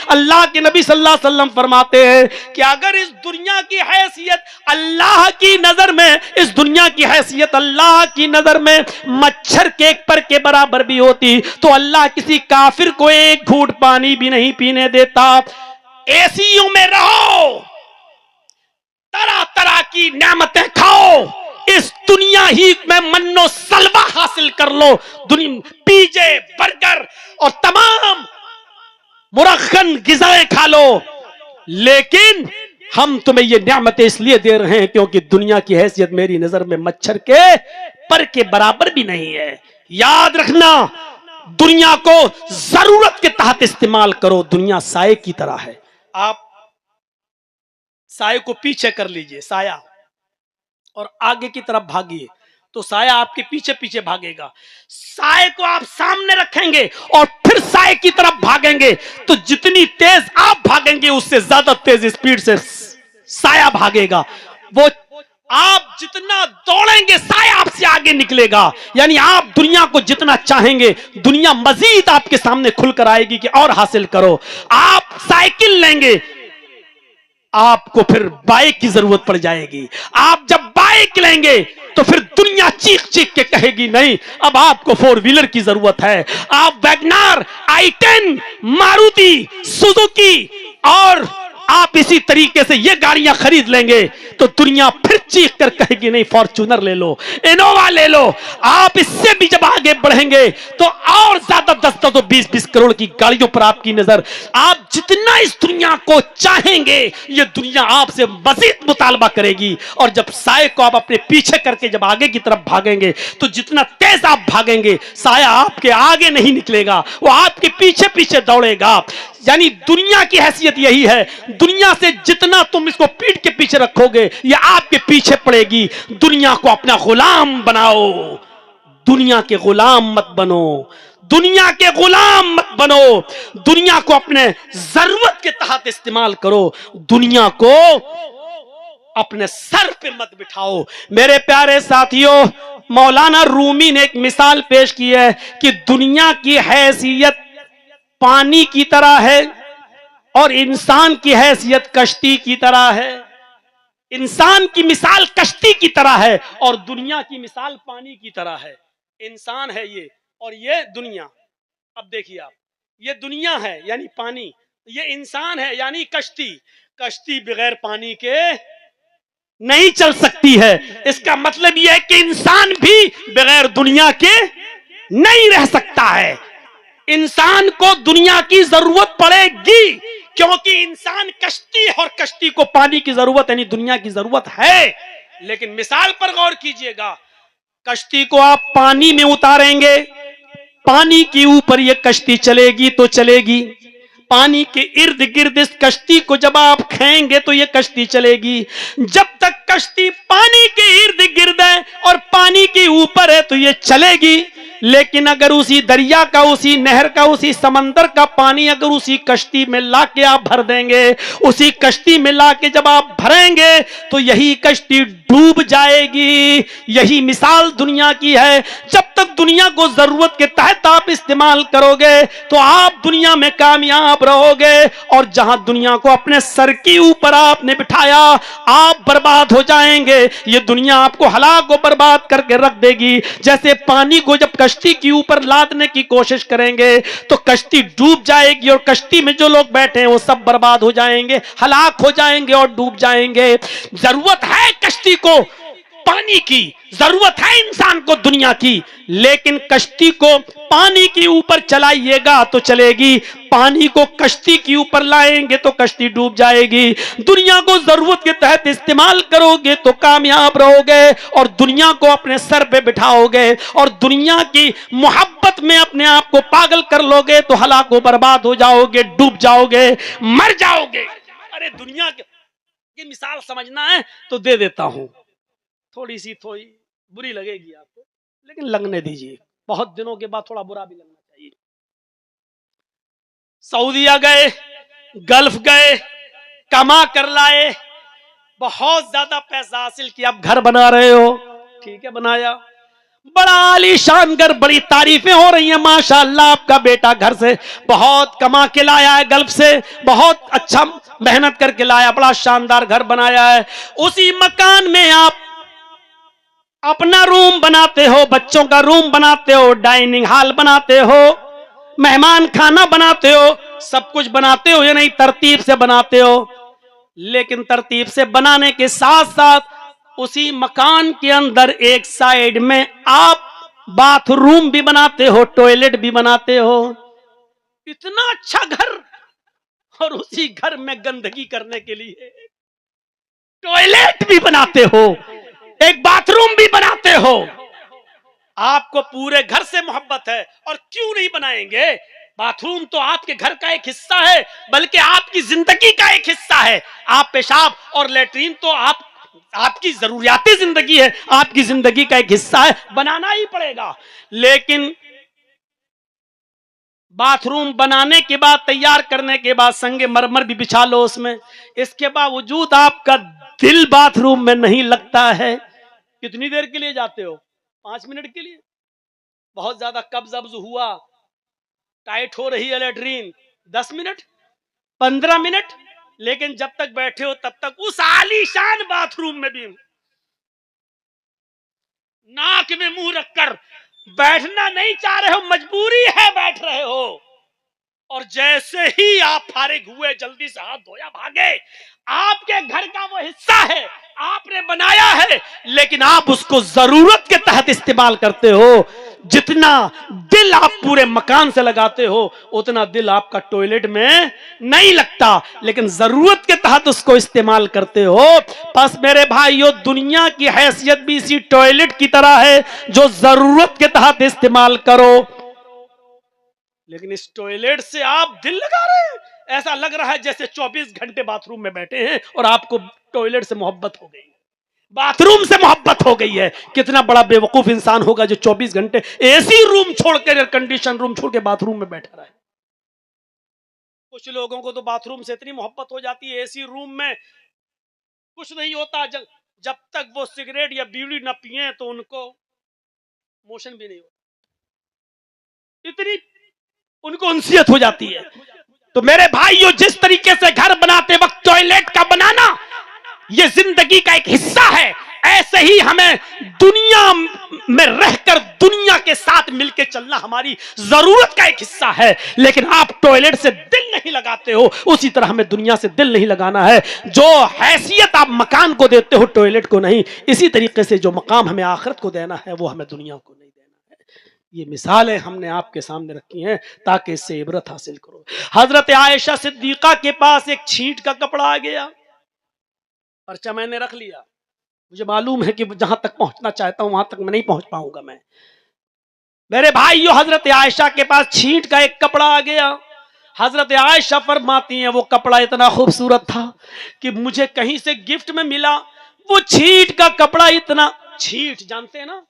اللہ کے نبی صلی اللہ علیہ وسلم فرماتے ہیں کہ اگر اس دنیا کی حیثیت اللہ کی نظر میں، اس دنیا کی حیثیت اللہ کی نظر میں مچھر کے پر کے برابر بھی ہوتی تو اللہ کسی کافر کو ایک گھونٹ پانی بھی نہیں پینے دیتا۔ ایسیوں میں رہو، طرح طرح کی نعمتیں کھاؤ، اس دنیا ہی میں من و سلوہ حاصل کر لو، پیزے برگر اور تمام مرخن غذائیں کھا لو، لیکن ہم تمہیں یہ نعمتیں اس لیے دے رہے ہیں کیونکہ دنیا کی حیثیت میری نظر میں مچھر کے پر کے برابر بھی نہیں ہے۔ یاد رکھنا، دنیا کو ضرورت کے تحت استعمال کرو، دنیا سائے کی طرح ہے۔ آپ سائے کو پیچھے کر لیجئے، سایہ، اور آگے کی طرف بھاگیے تو سایہ آپ کے پیچھے پیچھے بھاگے گا۔ سائے کو آپ سامنے رکھیں گے اور پھر سائے کی طرف بھاگیں گے تو جتنی تیز آپ بھاگیں گے اس سے زیادہ تیز اسپیڈ سے سایہ بھاگے گا۔ وہ آپ جتنا دوڑیں گے سایہ آپ سے آگے نکلے گا۔ یعنی آپ دنیا کو جتنا چاہیں گے دنیا مزید آپ کے سامنے کھل کر آئے گی کہ اور حاصل کرو۔ آپ سائیکل لیں گے، آپ کو پھر بائک کی ضرورت پڑ جائے گی۔ آپ جب بائک لیں گے تو پھر دنیا چیخ چیخ کے کہے گی نہیں اب آپ کو 4 ویلر کی ضرورت ہے۔ آپ ویگنار، i10، ماروتی، سوزوکی اور آپ اسی طریقے سے یہ گاڑیاں خرید لیں گے تو دنیا پھر چیخ کر کہے گی نہیں فارچونر لے لو، انووا لے لو۔ آپ اس سے بھی جب آگے بڑھیں گے تو اور زیادہ 10 اور 20 کروڑ کی گاڑیوں پر آپ کی نظر۔ آپ جتنا اس دنیا کو چاہیں گے یہ دنیا آپ سے مزید مطالبہ کرے گی، اور جب سائے کو آپ اپنے پیچھے کر کے جب آگے کی طرف بھاگیں گے تو جتنا تیز آپ بھاگیں گے سایہ آپ کے آگے نہیں نکلے گا، وہ آپ کے پیچھے پیچھے دوڑے گا۔ یعنی دنیا کی حیثیت یہی ہے، دنیا سے جتنا تم اس کو پیٹ کے پیچھے رکھو گے یہ آپ کے پیچھے پڑے گی۔ دنیا کو اپنا غلام بناؤ، دنیا کے غلام مت بنو، دنیا کے غلام مت بنو، دنیا کو اپنے ضرورت کے تحت استعمال کرو، دنیا کو اپنے سر پہ مت بٹھاؤ۔ میرے پیارے ساتھیوں، مولانا رومی نے ایک مثال پیش کی ہے کہ دنیا کی حیثیت پانی کی طرح ہے اور انسان کی حیثیت کشتی کی طرح ہے۔ انسان کی مثال کشتی کی طرح ہے اور دنیا کی مثال پانی کی طرح ہے۔ انسان ہے یہ اور یہ دنیا۔ اب دیکھیے آپ، یہ دنیا ہے یعنی پانی، یہ انسان ہے یعنی کشتی۔ کشتی بغیر پانی کے نہیں چل سکتی ہے۔ اس کا مطلب یہ ہے کہ انسان بھی بغیر دنیا کے نہیں رہ سکتا ہے۔ انسان کو دنیا کی ضرورت پڑے گی کیونکہ انسان کشتی ہے اور کشتی کو پانی کی ضرورت یعنی دنیا کی ضرورت ہے۔ لیکن مثال پر غور کیجئے گا، کشتی کو آپ پانی میں اتاریں گے، پانی کے اوپر یہ کشتی چلے گی تو چلے گی، پانی کے ارد گرد اس کشتی کو جب آپ کھائیں گے تو یہ کشتی چلے گی۔ جب تک کشتی پانی کے ارد گرد ہے اور پانی کے اوپر ہے تو یہ چلے گی، لیکن اگر اسی دریا کا، اسی نہر کا، اسی سمندر کا پانی اگر اسی کشتی میں لا کے آپ بھر دیں گے، اسی کشتی میں لا کے جب آپ بھریں گے تو یہی کشتی ڈوب جائے گی۔ یہی مثال دنیا کی ہے۔ جب تک دنیا کو ضرورت کے تحت آپ استعمال کرو گے تو آپ دنیا میں کامیاب رہو گے، اور جہاں دنیا کو اپنے سر کے اوپر آپ نے بٹھایا آپ برباد ہو جائیں گے۔ یہ دنیا آپ کو ہلاک و برباد کر کے رکھ دے گی۔ جیسے پانی کو جب کشتی کے اوپر لادنے کی کوشش کریں گے تو کشتی ڈوب جائے گی، اور کشتی میں جو لوگ بیٹھے ہیں وہ سب برباد ہو جائیں گے، ہلاک ہو جائیں گے اور ڈوب جائیں گے۔ ضرورت ہے کشتی کو پانی کی، ضرورت ہے انسان کو دنیا کی، لیکن کشتی کو پانی کے اوپر چلائیے گا تو چلے گی، پانی کو کشتی کے اوپر لائیں گے تو کشتی ڈوب جائے گی۔ دنیا کو ضرورت کے تحت استعمال کرو گے تو کامیاب رہو گے، اور دنیا کو اپنے سر پہ بٹھاؤ گے اور دنیا کی محبت میں اپنے آپ کو پاگل کر لو گے تو ہلاک و برباد ہو جاؤ گے، ڈوب جاؤ گے، مر جاؤ گے۔ ارے دنیا کی مثال سمجھنا ہے تو دے دیتا ہوں، تھوڑی بری لگے گی آپ کو، لیکن لگنے دیجیے، بہت دنوں کے بعد تھوڑا برا بھی لگنا چاہیے۔ سعودیہ گئے، گلف گئے، کما کر لائے، بہت زیادہ پیسہ حاصل کیا، اب گھر بنا رہے ہو، ٹھیک ہے بنایا، بڑا عالی شان گھر، بڑی تعریفیں ہو رہی ہیں، ماشاءاللہ آپ کا بیٹا گھر سے بہت کما کے لایا ہے، گلف سے بہت اچھا محنت کر کے لایا، بڑا شاندار گھر بنایا ہے۔ اسی مکان میں آپ اپنا روم بناتے ہو، بچوں کا روم بناتے ہو، ڈائننگ ہال بناتے ہو، مہمان کھانا بناتے ہو، سب کچھ بناتے ہو یا نہیں؟ ترتیب سے بناتے ہو، لیکن ترتیب سے بنانے کے ساتھ ساتھ اسی مکان کے اندر ایک سائیڈ میں آپ باتھ روم بھی بناتے ہو، ٹوائلٹ بھی بناتے ہو۔ اتنا اچھا گھر، اور اسی گھر میں گندگی کرنے کے لیے ٹوائلٹ بھی بناتے ہو، ایک باتھ روم بھی بناتے ہو۔ آپ کو پورے گھر سے محبت ہے، اور کیوں نہیں بنائیں گے؟ باتھ روم تو آپ کے گھر کا ایک حصہ ہے، بلکہ آپ کی زندگی کا ایک حصہ ہے۔ آپ پیشاب اور لیٹرین تو آپ کی ضروریاتی زندگی ہے، آپ کی زندگی کا ایک حصہ ہے، بنانا ہی پڑے گا۔ لیکن باتھ روم بنانے کے بعد، تیار کرنے کے بعد سنگ مرمر بھی بچھا لو اس میں، اس کے باوجود آپ کا دل باتھ روم میں نہیں لگتا ہے۔ کتنی دیر کے لیے جاتے ہو؟ 5 منٹ کے لیے؟ بہت زیادہ قبض ابز ہوا، ٹائٹ ہو رہی ہے لیٹرین، 10 منٹ 15 منٹ، لیکن جب تک بیٹھے ہو تب تک اس عالی شان باتھ روم میں بھی ناک میں منہ رکھ کر بیٹھنا نہیں چاہ رہے ہو، مجبوری ہے بیٹھ رہے ہو، اور جیسے ہی آپ فارغ ہوئے جلدی سے ہاتھ دھویا بھاگے۔ آپ کے گھر کا وہ حصہ ہے، آپ نے بنایا ہے، لیکن آپ اس کو ضرورت کے تحت استعمال کرتے ہو۔ جتنا دل آپ پورے مکان سے لگاتے ہو اتنا دل آپ کا ٹوائلٹ میں نہیں لگتا، لیکن ضرورت کے تحت اس کو استعمال کرتے ہو۔ پس میرے بھائیو، دنیا کی حیثیت بھی اسی ٹوائلٹ کی طرح ہے جو ضرورت کے تحت استعمال کرو، لیکن اس ٹوائلٹ سے آپ دل لگا رہے ہیں، ایسا لگ رہا ہے جیسے 24 گھنٹے باتھ روم میں بیٹھے ہیں، اور آپ کو ٹوائلٹ سے محبت ہو گئی، باتھ روم سے محبت ہو گئی ہے۔ کتنا بڑا بے وقوف انسان ہوگا جو 24 گھنٹے اے سی روم چھوڑ کر، ایئر کنڈیشن روم چھوڑ کے باتھ روم میں بیٹھا رہا ہے۔ کچھ لوگوں کو تو باتھ روم سے اتنی محبت ہو جاتی ہے، اے سی روم میں کچھ نہیں ہوتا، جب تک وہ سگریٹ یا بیڑی نہ پیئیں تو ان کو موشن بھی نہیں ہوتا، اتنی ان کو انسیت ہو جاتی ہے۔ تو میرے بھائیو، جس طریقے سے گھر بناتے وقت ٹوائلٹ کا بنانا یہ زندگی کا ایک حصہ ہے، ایسے ہی ہمیں دنیا میں رہ کر دنیا کے ساتھ مل کے چلنا ہماری ضرورت کا ایک حصہ ہے۔ لیکن آپ ٹوائلٹ سے دل نہیں لگاتے ہو، اسی طرح ہمیں دنیا سے دل نہیں لگانا ہے۔ جو حیثیت آپ مکان کو دیتے ہو ٹوائلٹ کو نہیں، اسی طریقے سے جو مقام ہمیں آخرت کو دینا ہے وہ ہمیں دنیا کو نہیں دینا ہے۔ یہ مثالیں ہم نے آپ کے سامنے رکھی ہیں تاکہ اس سے عبرت حاصل کرو۔ حضرت عائشہ صدیقہ کے پاس ایک چھینٹ کا کپڑا آ گیا، پرچہ میں نے رکھ لیا، مجھے معلوم ہے کہ جہاں تک پہنچنا چاہتا ہوں وہاں تک میں نہیں پہنچ پاؤں گا میں۔ میرے بھائیو، حضرت عائشہ کے پاس چھینٹ کا ایک کپڑا آ گیا۔ حضرت عائشہ فرماتی ہیں وہ کپڑا اتنا خوبصورت تھا کہ مجھے کہیں سے گفٹ میں ملا۔ وہ چھینٹ کا کپڑا اتنا، چھینٹ جانتے ہیں نا،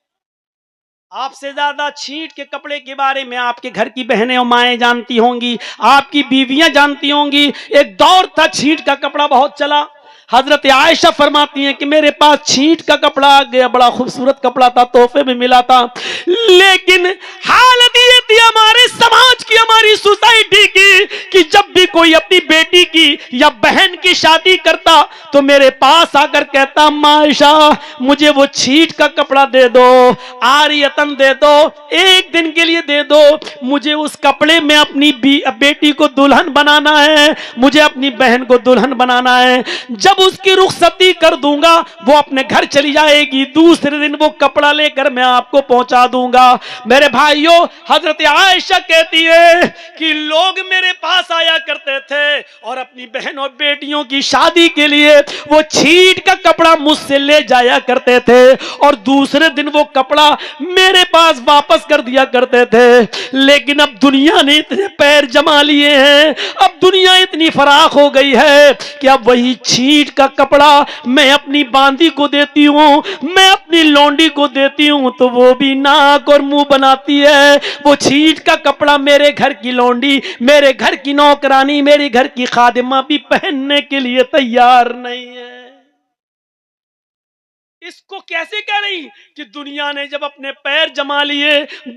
آپ سے زیادہ چھینٹ کے کپڑے کے بارے میں آپ کے گھر کی بہنیں اور مائیں جانتی ہوں گی، آپ کی بیویاں جانتی ہوں گی۔ ایک دور تھا چھینٹ کا کپڑا بہت چلا۔ حضرت عائشہ فرماتی ہیں کہ میرے پاس چھینٹ کا کپڑا آ گیا، بڑا خوبصورت کپڑا تھا، تحفے میں ملا تھا، لیکن حالت یہ تھی ہمارے سماج کی، ہماری سوسائٹی کی، کہ جب بھی کوئی اپنی بیٹی کی یا بہن کی شادی کرتا تو میرے پاس آ کر کہتا عائشہ مجھے وہ چھینٹ کا کپڑا دے دو، عاریتن دے دو، ایک دن کے لیے دے دو، مجھے اس کپڑے میں اپنی بیٹی کو دلہن بنانا ہے، مجھے اپنی بہن کو دلہن بنانا ہے، جب اس کی رخصتی کر دوں گا وہ اپنے گھر چلی جائے گی، دوسرے دن وہ کپڑا لے کر میں آپ کو پہنچا دوں گا۔ میرے بھائیوں، حضرت عائشہ کہتی ہے کہ لوگ میرے پاس آیا کرتے تھے اور اپنی بہن اور بیٹیوں کی شادی کے لیے وہ چھینٹ کا کپڑا مجھ سے لے جایا کرتے تھے اور دوسرے دن وہ کپڑا میرے پاس واپس کر دیا کرتے تھے، لیکن اب دنیا نے اتنے پیر جما لیے ہیں، اب دنیا اتنی فراخ ہو گئی ہے کہ اب وہی چھینٹ کا کپڑا میں اپنی باندی کو دیتی ہوں، میں اپنی لونڈی کو دیتی ہوں تو وہ بھی ناک اور منہ بناتی ہے، وہ چھینٹ کا کپڑا میرے گھر کی لونڈی، میرے گھر کی نوکرانی، میرے گھر کی خادمہ بھی پہننے کے لیے تیار نہیں ہے۔ اس کو کیسے کہہ رہی کہ دنیا نے جب اپنے پیر جما لیے،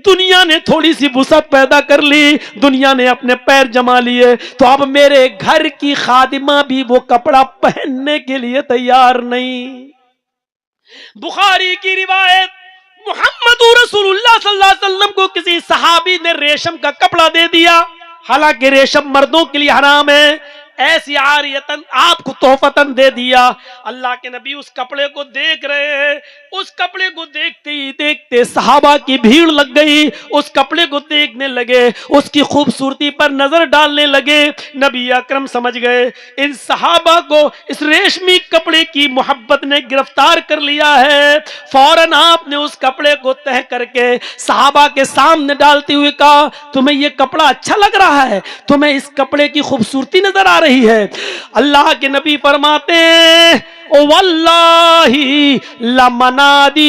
دنیا نے تھوڑی سی وسعت پیدا کر لی، دنیا نے اپنے پیر جما لیے تو اب میرے گھر کی خادمہ بھی وہ کپڑا پہننے کے لیے تیار نہیں۔ بخاری کی روایت، محمد رسول اللہ صلی اللہ علیہ وسلم کو کسی صحابی نے ریشم کا کپڑا دے دیا، حالانکہ ریشم مردوں کے لیے حرام ہے، ایسی عاریتن آپ کو تحفتن دے دیا۔ اللہ کے نبی اس کپڑے کو دیکھ رہے ہیں، اس کپڑے کو دیکھتے ہی دیکھتے صحابہ کی بھیڑ لگ گئی، اس کپڑے کو دیکھنے لگے، اس کی خوبصورتی پر نظر ڈالنے لگے۔ نبی اکرم سمجھ گئے ان صحابہ کو اس ریشمی کپڑے کی محبت نے گرفتار کر لیا ہے، فوراً آپ نے اس کپڑے کو تہہ کر کے صحابہ کے سامنے ڈالتے ہوئے کہا تمہیں یہ کپڑا اچھا لگ رہا ہے، تمہیں اس کپڑے کی خوبصورتی نظر آ رہی ہے؟ اللہ کے نبی فرماتے ہیں واللہ لمنادیل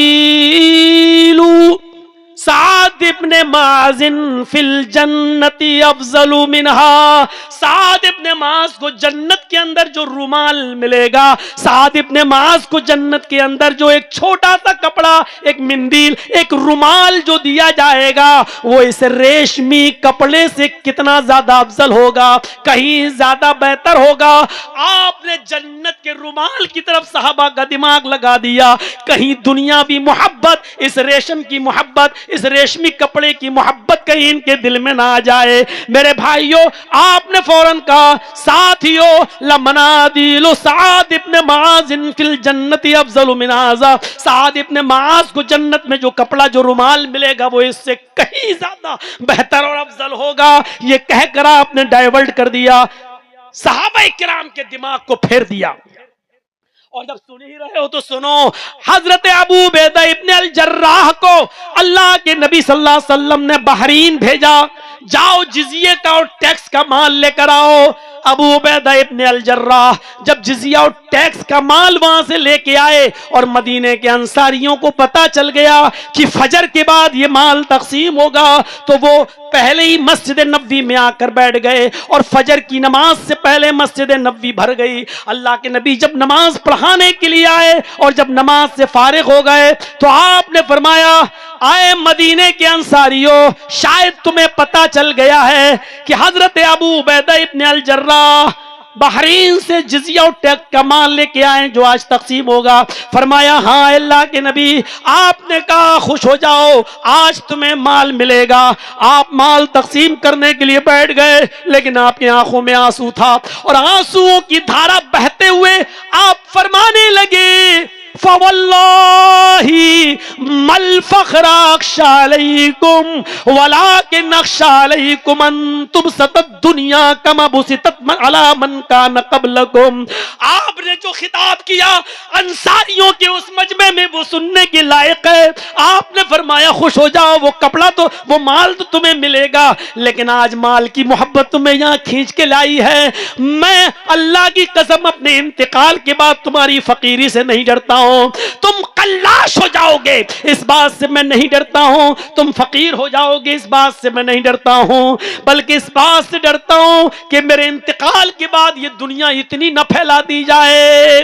سعد ابن معاذ فی الجنت افضل منہا، سعد ابن معاذ کو جنت کے اندر جو رومال ملے گا، سعد ابن معاذ کو جنت کے اندر جو ایک چھوٹا سا کپڑا، ایک مندیل، ایک رومال جو دیا جائے گا وہ اس ریشمی کپڑے سے کتنا زیادہ افضل ہوگا، کہیں زیادہ بہتر ہوگا۔ آپ نے جنت کے رومال کی طرف صحابہ کا دماغ لگا دیا، کہیں دنیاوی محبت، اس ریشم کی محبت، اس ریشمی کپڑے کی محبت کہیں ان کے دل میں نہ آ جائے۔ میرے بھائیوں، آپ نے فوراً کہا ساتھیو لمنادیل سعد ابن معاذ فی الجنت افضل من ھذا، سعد ابن معاذ کو جنت میں جو کپڑا، جو رومال ملے گا وہ اس سے کہیں زیادہ بہتر اور افضل ہوگا۔ یہ کہہ کر آپ نے ڈائیورٹ کر دیا، صحابہ کرام کے دماغ کو پھیر دیا۔ اور جب سن ہی رہے ہو تو سنو، حضرت ابو عبیدہ ابن الجراح کو اللہ کے نبی صلی اللہ علیہ وسلم نے بحرین بھیجا، جاؤ جزیے کا اور ٹیکس کا مال لے کر آؤ۔ ابو عبیدہ ابن الجراح جب جزیہ اور ٹیکس کا مال وہاں سے لے کے آئے اور مدینے کے انصاریوں کو پتا چل گیا کہ فجر کے بعد یہ مال تقسیم ہوگا تو وہ پہلے ہی مسجد نبوی میں آ کر بیٹھ گئے اور فجر کی نماز سے پہلے مسجد نبوی بھر گئی۔ اللہ کے نبی جب نماز پڑھانے کے لیے آئے اور جب نماز سے فارغ ہو گئے تو آپ نے فرمایا آئے مدینے کے انصاریوں، شاید تمہیں پتا چل گیا ہے کہ حضرت ابو عبیدہ ابن الجراح بحرین سے جزیہ و ٹیکس کا مال لے کے آئے جو آج تقسیم ہوگا۔ فرمایا ہاں اللہ کے نبی، آپ نے کہا خوش ہو جاؤ، آج تمہیں مال ملے گا۔ آپ مال تقسیم کرنے کے لیے بیٹھ گئے لیکن آپ کی آنکھوں میں آنسو تھا اور آنسوؤں کی دھارا بہتے ہوئے آپ فرمانے لگے فواللہ مل فخر اخشى علیکم ولکن اخشى علیکم ان تبسط الدنیا کما بسطت علی من کان قبلکم۔ آپ نے جو خطاب کیا انصاریوں کے اس مجمع میں وہ سننے کے لائق ہے۔ آپ نے فرمایا خوش ہو جاؤ، وہ کپڑا تو، وہ مال تو تمہیں ملے گا لیکن آج مال کی محبت تمہیں یہاں کھینچ کے لائی ہے۔ میں اللہ کی قسم اپنے انتقال کے بعد تمہاری فقیری سے نہیں ڈرتا ہوں، تم قلاش ہو جاؤ گے اس بات سے میں نہیں ڈرتا ہوں، تم فقیر ہو جاؤ گے اس بات سے میں نہیں ڈرتا ہوں، بلکہ اس بات سے ڈرتا ہوں کہ میرے انتقال کے بعد یہ دنیا اتنی نہ پھیلا دی جائے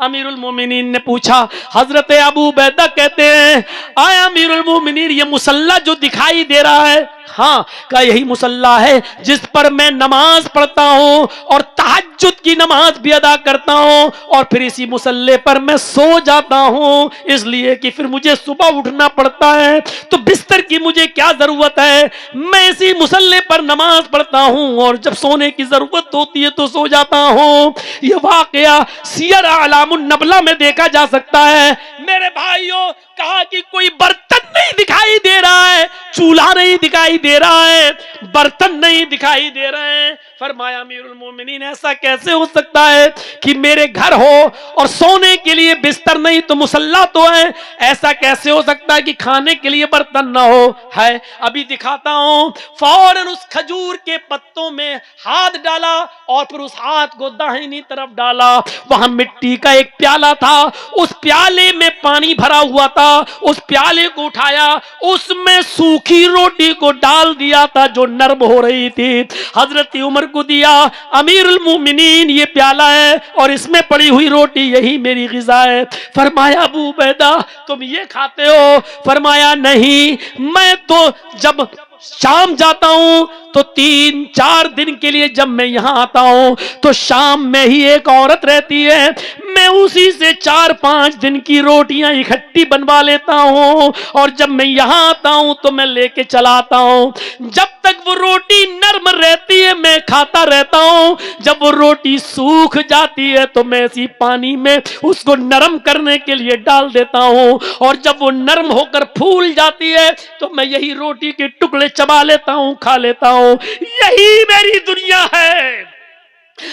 امیر المومنین نے پوچھا، حضرت ابو عبیدہ کہتے ہیں آئے امیر المومنین یہ مصلی جو دکھائی دے رہا ہے؟ ہاں، کہا یہی مصلی ہے جس پر میں نماز پڑھتا ہوں اور تہجد کی نماز بھی ادا کرتا ہوں، اور پھر اسی مصلی پر میں سو جاتا ہوں، اس لیے کہ پھر مجھے صبح اٹھنا پڑتا ہے تو بستر کی مجھے کیا ضرورت ہے، میں اسی مصلی پر نماز پڑھتا ہوں اور جب سونے کی ضرورت ہوتی ہے تو سو جاتا ہوں۔ یہ واقعہ سیر اعلام النبلہ میں دیکھا جا سکتا ہے۔ میرے بھائیوں، کہا کہ کوئی برتن نہیں دکھائی دے رہا ہے، چولہا نہیں دکھائی دے رہا ہے، برتن نہیں دکھائی دے رہے ہیں۔ فرمایا امیر المومنین ایسا کیسے ہو سکتا ہے کہ میرے گھر ہو اور سونے کے لیے بستر نہیں تو مصلی تو ہے، ایسا کیسے ہو سکتا ہے کہ کھانے کے لیے برتن نہ ہو؟ ہے ابھی دکھاتا ہوں۔ فوراً اس کھجور کے پتوں میں ہاتھ ڈالا اور پھر اس ہاتھ کو داہنی طرف ڈالا، وہاں مٹی کا ایک پیالہ تھا، اس پیالے میں پانی بھرا ہوا تھا، اس پیالے کو اٹھایا، اس میں سوکھی روٹی کو ڈال دیا تھا جو نرم ہو رہی تھی، حضرت عمر کو دیا، امیر المومنین یہ پیالہ ہے اور اس میں پڑی ہوئی روٹی یہی میری غذا ہے۔ فرمایا ابو عبیدہ تم یہ کھاتے ہو؟ فرمایا نہیں، میں تو جب شام جاتا ہوں تو 3-4 دن کے لیے جب میں یہاں آتا ہوں تو شام میں ہی ایک عورت رہتی ہے، میں اسی سے 4-5 دن کی روٹیاں اکٹھی بنوا لیتا ہوں اور جب میں یہاں آتا ہوں تو میں لے کے چلا آتا ہوں، جب تک وہ روٹی نرم رہتی ہے میں کھاتا رہتا ہوں، جب وہ روٹی سوکھ جاتی ہے تو میں اسی پانی میں اس کو نرم کرنے کے لیے ڈال دیتا ہوں، اور جب وہ نرم ہو کر پھول جاتی ہے تو میں یہی روٹی کے ٹکڑے چبا لیتا ہوں، کھا لیتا ہوں، یہی میری دنیا ہے۔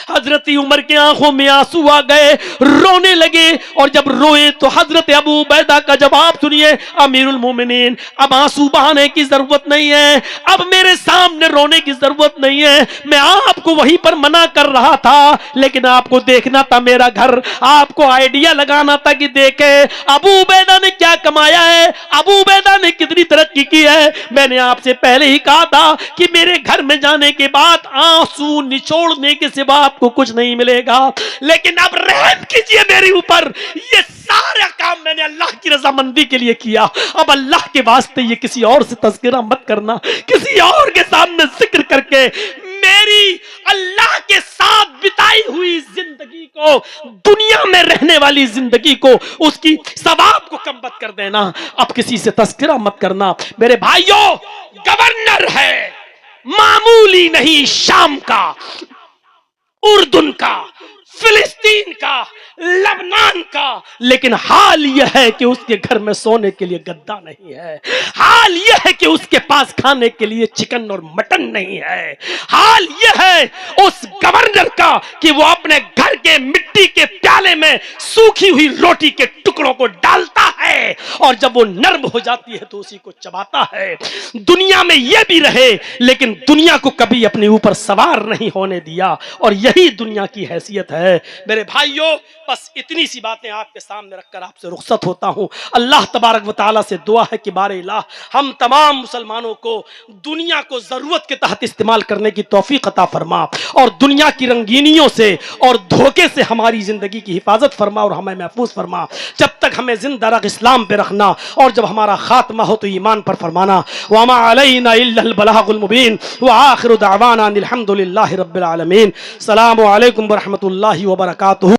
حضرت عمر کے آنکھوں میں آنسو آ گئے، رونے لگے، اور جب روئے تو حضرت ابو عبیدہ کا جواب سنیے، امیر المومنین اب آنسو بہانے کی ضرورت نہیں ہے، اب میرے سامنے رونے کی ضرورت نہیں ہے، میں آپ کو وہیں پر منع کر رہا تھا لیکن آپ کو دیکھنا تھا میرا گھر، آپ کو آئیڈیا لگانا تھا کہ دیکھے ابو عبیدہ نے کیا کمایا ہے، ابو عبیدہ نے کتنی ترقی کی ہے۔ میں نے آپ سے پہلے ہی کہا تھا کہ میرے گھر میں جانے کے بعد آنسو نچوڑنے کے سوا آپ کو کچھ نہیں ملے گا، لیکن اب رحم کیجئے میرے اوپر، یہ سارا کام میں نے اللہ کی رضامندی کے لیے کیا، اب اللہ کے واسطے یہ کسی اور سے تذکرہ مت کرنا، کسی اور کے سامنے ذکر کر کے میری اللہ کے ساتھ بتائی ہوئی زندگی کو، دنیا میں رہنے والی زندگی کو، اس کی ثواب کو کم مت کر دینا، اب کسی سے تذکرہ مت کرنا۔ میرے بھائیوں، گورنر ہے معمولی نہیں، شام کا، اردن کا، فلسطین کا، لبنان کا، لیکن حال یہ ہے کہ اس کے گھر میں سونے کے لیے گدا نہیں ہے، حال یہ ہے کہ اس کے پاس کھانے کے لیے چکن اور مٹن نہیں ہے، حال یہ ہے اس گورنر کا کہ وہ اپنے گھر کے مٹی کے پیالے میں سوکھی ہوئی روٹی کے ٹکڑوں کو ڈالتا ہے اور جب وہ نرم ہو جاتی ہے تو اسی کو چباتا ہے۔ دنیا میں یہ بھی رہے لیکن دنیا کو کبھی اپنے اوپر سوار نہیں ہونے دیا، اور یہی دنیا کی حیثیت ہے۔ میرے بھائیوں، بس اتنی سی باتیں آپ کے سامنے رکھ کر آپ سے رخصت ہوتا ہوں۔ اللہ تبارک و تعالیٰ سے دعا ہے کہ بار الہ ہم تمام مسلمانوں کو دنیا کو ضرورت کے تحت استعمال کرنے کی توفیق عطا فرما، اور دنیا کی رنگینیوں سے اور دھوکے سے ہماری زندگی کی حفاظت فرما اور ہمیں محفوظ فرما۔ جب تک ہمیں زندہ رکھ اسلام پہ رکھنا، اور جب ہمارا خاتمہ ہو تو ایمان پر فرمانا۔ وما علینا الا البلاغ المبین، وآخر دعوانا الحمد للہ رب العالمین۔ السلام علیکم ورحمۃ اللہ وبرکاتہ۔